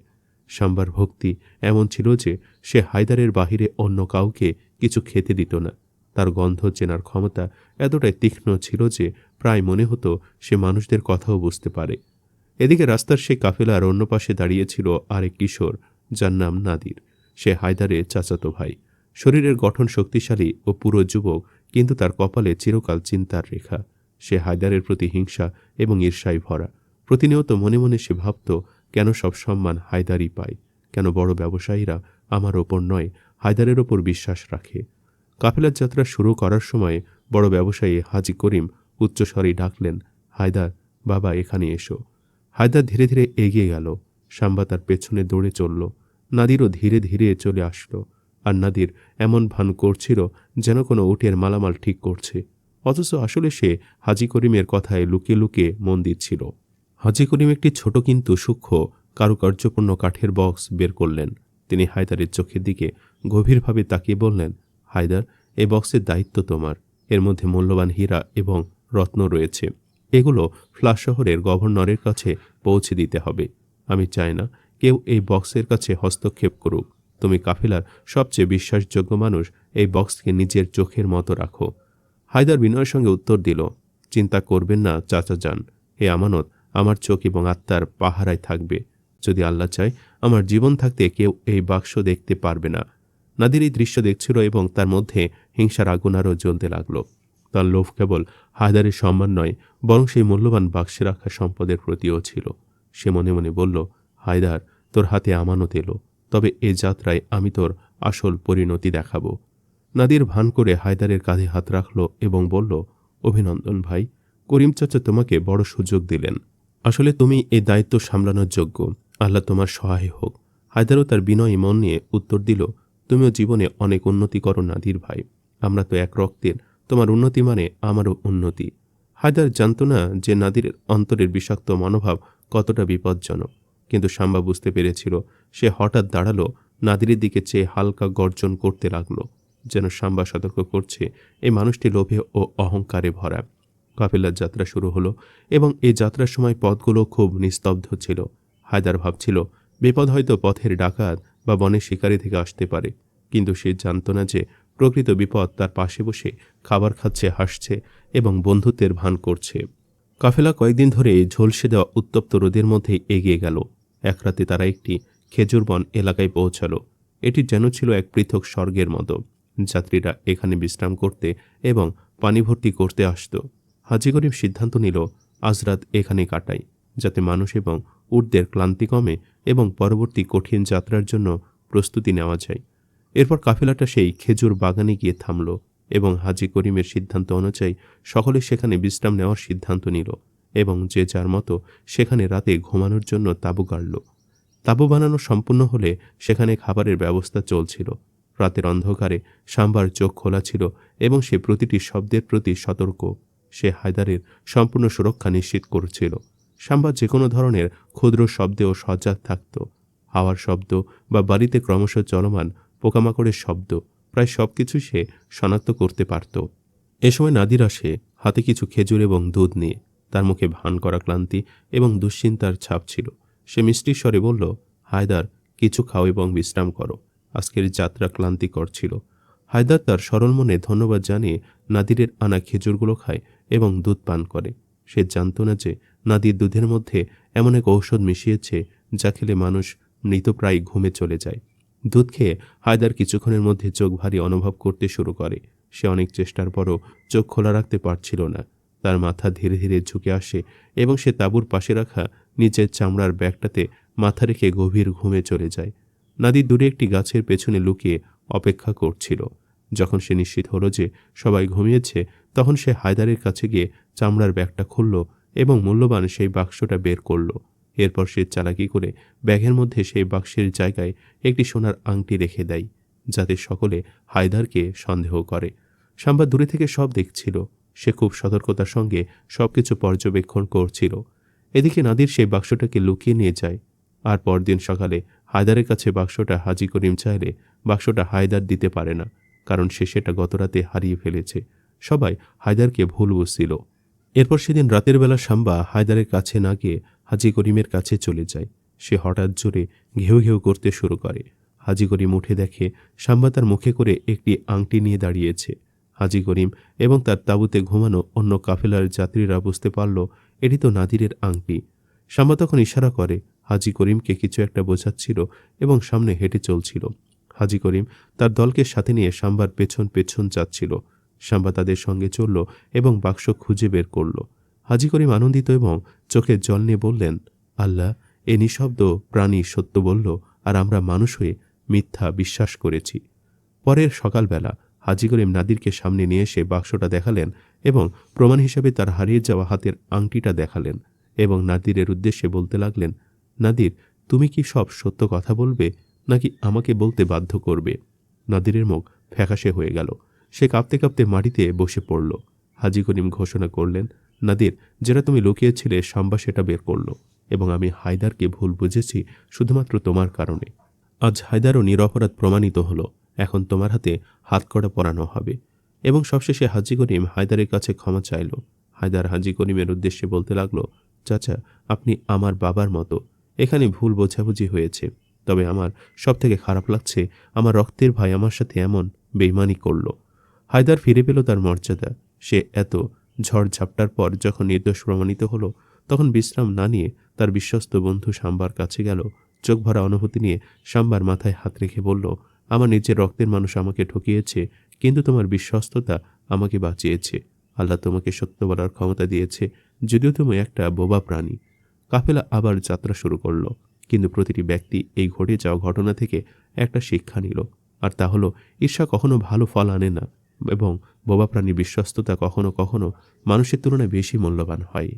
সাম্বার ভক্তি এমন ছিল যে সে হায়দারের বাহিরে অন্য কাউকে কিছু খেতে দিত না। তার গন্ধ চেনার ক্ষমতা এতটাই তীক্ষ্ণ ছিল যে প্রায় মনে হতো সে মানুষদের কথাও বুঝতে পারে। এদিকে রাস্তার সেই কাফেলার অন্য পাশে দাঁড়িয়েছিল আরেক কিশোর, যার নাম নাদির। সে হায়দারের চাচাতো ভাই। শরীরের গঠন শক্তিশালী ও পুরো যুবক, কিন্তু তার কপালে চিরকাল চিন্তার রেখা। সে হায়দারের প্রতি হিংসা এবং ঈর্ষায় ভরা। প্রতিনিয়ত মনে মনে সে ভাবত, কেন সব সম্মান হায়দারই পায়, কেন বড় ব্যবসায়ীরা আমার ওপর নয় হায়দারের ওপর বিশ্বাস রাখে। কাফেলার যাত্রা শুরু করার সময় বড় ব্যবসায়ী হাজি করিম উচ্চস্বরে ডাকলেন, হায়দার, বাবা, এখানে এসো। হায়দার ধীরে ধীরে এগিয়ে গেল। সাম্বা তার পেছনে দৌড়ে চলল। নাদিরও ধীরে ধীরে চলে আসলো। আর নাদির এমন ভান করছিল যেন কোনো উটের মালামাল ঠিক করছে, অথচ আসলে সে হাজি করিমের কথায় লুকিয়ে লুকিয়ে মন দিচ্ছিল। হাজি করিম একটি ছোট কিন্তু সূক্ষ্ম কারুকার্যপূর্ণ কাঠের বক্স বের করলেন। তিনি হায়দারের চোখের দিকে গভীরভাবে তাকিয়ে বললেন, হায়দার, এই বক্সের দায়িত্ব তোমার। এর মধ্যে মূল্যবান হীরা এবং রত্ন রয়েছে। এগুলো ফ্লাশ শহরের গভর্নরের কাছে পৌঁছে দিতে হবে। আমি চাই না কেউ এই বক্সের কাছে হস্তক্ষেপ করুক। তুমি কাফেলার সবচেয়ে বিশ্বাসযোগ্য মানুষ, এই বক্সকে নিজের চোখের মতো রাখো। হায়দার বিনয়ের সঙ্গে উত্তর দিল, চিন্তা করবেন না চাচা যান, এ আমানত আমার চোখ এবং আত্মার পাহারায় থাকবে। যদি আল্লাহ চায়, আমার জীবন থাকতে কেউ এই বাক্স দেখতে পারবে না। নাদির এই দৃশ্য দেখছিল এবং তার মধ্যে হিংসার আগুন আরও জ্বলতে লাগল। তার লোভ কেবল হায়দারের সম্মান নয়, বরং সেই মূল্যবান বাক্সে রাখা সম্পদের প্রতিও ছিল। সে মনে মনে বলল, হায়দার, তোর হাতে আমানত এলো, তবে এ যাত্রায় আমি তোর আসল পরিণতি দেখাব। নাদির ভান করে হায়দারের কাঁধে হাত রাখল এবং বলল, অভিনন্দন ভাই, করিম চাচা তোমাকে বড় সুযোগ দিলেন। আসলে তুমি এই দায়িত্ব সামলানোর যোগ্য। আল্লাহ তোমার সহায় হোক। হায়দারও তার বিনয়ী মন নিয়ে উত্তর দিল, তুমিও জীবনে অনেক উন্নতি করো নাদির ভাই। আমরা তো এক রক্তের, তোমার উন্নতি মানে আমারও উন্নতি। হায়দার জানত না যে নাদিরের অন্তরের বিষাক্ত মনোভাব কতটা বিপজ্জনক, কিন্তু সাম্বা বুঝতে পেরেছিল। সে হঠাৎ দাঁড়ালো, নাদিরের দিকে চেয়ে হালকা গর্জন করতে লাগলো, যেন সাম্বা সতর্ক করছে এই মানুষটি লোভে ও অহংকারে ভরা। কাফেলার যাত্রা শুরু হলো এবং এই যাত্রার সময় পথগুলো খুব নিস্তব্ধ ছিল। হায়দার ভাবছিল, বিপদ হয়তো পথের ডাকাত বা বনের শিকারি থেকে আসতে পারে, কিন্তু সে জানত না যে প্রকৃত বিপদ তার পাশে বসে খাবার খাচ্ছে, হাসছে এবং বন্ধুত্বের ভান করছে। কাফেলা কয়েকদিন ধরে ঝলসে দেওয়া উত্তপ্ত রোদের মধ্যে এগিয়ে গেল। এক রাতে তারা একটি খেজুর বন এলাকায় পৌঁছালো। এটি যেন ছিল এক পৃথক স্বর্গের মতো। যাত্রীরা এখানে বিশ্রাম করতে এবং পানি ভর্তি করতে আসত। হাজি করিম সিদ্ধান্ত নিল, আজ রাত এখানে কাটাই, যাতে মানুষ এবং উটদের ক্লান্তি কমে এবং পরবর্তী কঠিন যাত্রার জন্য প্রস্তুতি নেওয়া যায়। এরপর কাফেলাটা সেই খেজুর বাগানে গিয়ে থামল এবং হাজি করিমের সিদ্ধান্ত অনুযায়ী সকলে সেখানে বিশ্রাম নেওয়ার সিদ্ধান্ত নিল এবং যে যার মতো সেখানে রাতে ঘুমানোর জন্য তাঁবু গাড়ল। তাঁবু বানানো সম্পূর্ণ হলে সেখানে খাবারের ব্যবস্থা চলছিল। রাতের অন্ধকারে সাম্বার চোখ খোলা ছিল এবং সে প্রতিটি শব্দের প্রতি সতর্ক। সে হায়দারের সম্পূর্ণ সুরক্ষা নিশ্চিত করছিল। সাম্বা যে কোনো ধরনের ক্ষুদ্র শব্দেও সজাগ থাকত। হাওয়ার শব্দ বা বাড়িতে ক্রমশ চলমান পোকামাকড়ের শব্দ, প্রায় সবকিছু সে শনাক্ত করতে পারত। এ সময় নাদির আসে, হাতে কিছু খেজুর এবং দুধ নিয়ে। তার মুখে ভান করা ক্লান্তি এবং দুশ্চিন্তার ছাপ ছিল। সে মিষ্টি স্বরে বলল, হায়দার, কিছু খাও এবং বিশ্রাম করো। আজকের যাত্রা ক্লান্তিকর ছিল। হায়দার তার সরল মনে ধন্যবাদ জানিয়ে নাদিরের আনা খেজুরগুলো খায় এবং দুধ পান করে। সে জানত না যে নাদির দুধের মধ্যে এমন এক ঔষধ মিশিয়েছে যা খেলে মানুষ মৃতপ্রায় ঘুমে চলে যায়। দুধ খেয়ে হায়দার কিছুক্ষণের মধ্যে চোখ ভারী অনুভব করতে শুরু করে। সে অনেক চেষ্টার পরও চোখ খোলা রাখতে পারছিল না। তার মাথা ধীরে ধীরে ঝুঁকে আসে এবং সে তাঁবুর পাশে রাখা নিচের চামড়ার ব্যাগটাতে মাথা রেখে গভীর ঘুমে চলে যায়। নাদির দূরে একটি গাছের পেছনে লুকিয়ে অপেক্ষা করছিল। যখন সে নিশ্চিত হলো যে সবাই ঘুমিয়েছে, তখন সে হায়দারের কাছে গিয়ে চামড়ার ব্যাগটা খুলল এবং মূল্যবান সেই বাক্সটা বের করল। এরপর সে চালাকি করে ব্যাগের মধ্যে সেই বাক্সের জায়গায় একটি সোনার আংটি রেখে দেয়, যাতে সকলে হায়দারকে সন্দেহ করে। সাম্বা দূরে থেকে সব দেখছিল। সে খুব সতর্কতার সঙ্গে সবকিছু পর্যবেক্ষণ করছিল। এদিকে নাদির সেই বাক্সটাকে লুকিয়ে নিয়ে যায়। আর পরদিন সকালে হায়দারের কাছে বাক্সটা হাজি করিম চাইলে বাক্সটা হায়দার দিতে পারে না, কারণ সে সেটা গতরাতে হারিয়ে ফেলেছে। সবাই হায়দারকে ভুল বুঝছিল। এরপর সেদিন রাতের বেলা সাম্বা হায়দারের কাছে না গিয়ে হাজি করিমের কাছে চলে যায়। সে হঠাৎ জোরে ঘেউ ঘেউ করতে শুরু করে। হাজি করিম উঠে দেখে সাম্বা তার মুখে করে একটি আংটি নিয়ে দাঁড়িয়েছে। হাজি করিম এবং তার তাঁবুতে ঘুমানো অন্য কাফেলার যাত্রীরা বুঝতে পারল এটি তো নাদিরের আংটি। সাম্বা তখন ইশারা করে হাজি করিমকে কিছু একটা বোঝাচ্ছিল এবং সামনে হেঁটে চলছিল। হাজি করিম তার দলকে সাথে নিয়ে সাম্বার পেছন পেছন যাচ্ছিল। সাম্বা তাদের সঙ্গে চলল এবং বাক্স খুঁজে বের করল। হাজি করিম আনন্দিত এবং চোখে জল নিয়ে বললেন, আল্লাহ, এ নিঃশব্দ প্রাণী সত্য বলল, আর আমরা মানুষ হয়ে মিথ্যা বিশ্বাস করেছি। পরের সকালবেলা হাজি করিম নাদিরকে সামনে নিয়ে এসে বাক্সটা দেখালেন এবং প্রমাণ হিসেবে তার হারিয়ে যাওয়া হাতের আংটিটা দেখালেন এবং নাদিরের উদ্দেশ্যে বলতে লাগলেন, নাদির, তুমি কি সব সত্য কথা বলবে নাকি আমাকে বলতে বাধ্য করবে? নাদিরের মুখ ফ্যাকাশে হয়ে গেল। সে কাঁপতে কাঁপতে মাটিতে বসে পড়ল। হাজি করিম ঘোষণা করলেন, নাদির, যেটা তুমি লুকিয়েছিলে সাম্বা সেটা বের করল এবং আমি হায়দারকে ভুল বুঝেছি শুধুমাত্র তোমার কারণে। আজ হায়দারও নিরপরাধ প্রমাণিত হলো। এখন তোমার হাতে হাতকড়া পরানো হবে। এবং সবশেষে হাজি করিম হায়দারের কাছে ক্ষমা চাইল। হায়দার হাজি করিমের উদ্দেশ্যে বলতে লাগলো, চাচা, আপনি আমার বাবার মতো। এখানে ভুল বোঝাবুঝি হয়েছে, তবে আমার সবথেকে খারাপ লাগছে আমার রক্তের ভাই আমার সাথে এমন বেইমানি করল। হায়দার ফিরে পেল তার মর্যাদা। সে এত ঝড়ঝাপটার পর যখন নির্দোষ প্রমাণিত হলো, তখন বিশ্রাম না নিয়ে তার বিশ্বস্ত বন্ধু সাম্বার কাছে গেল। চোখ ভরা অনুভূতি নিয়ে সাম্বার মাথায় হাত রেখে বলল, আমার নিজের রক্তের মানুষ আমাকে ঠকিয়েছে, কিন্তু তোমার বিশ্বস্ততা আমাকে বাঁচিয়েছে। আল্লাহ তোমাকে সত্য বলার ক্ষমতা দিয়েছে, যদিও তুমি একটা বোবা প্রাণী। কাফেলা আবার যাত্রা শুরু করল, কিন্তু প্রতিটি ব্যক্তি এই ঘটে যাওয়া ঘটনা থেকে একটা শিক্ষা নিল, আর তা হলো ঈর্ষা কখনো ভালো ফল আনে না এবং বোবা প্রাণীর বিশ্বস্ততা কখনো কখনো মানুষের তুলনায় বেশি মূল্যবান হয়।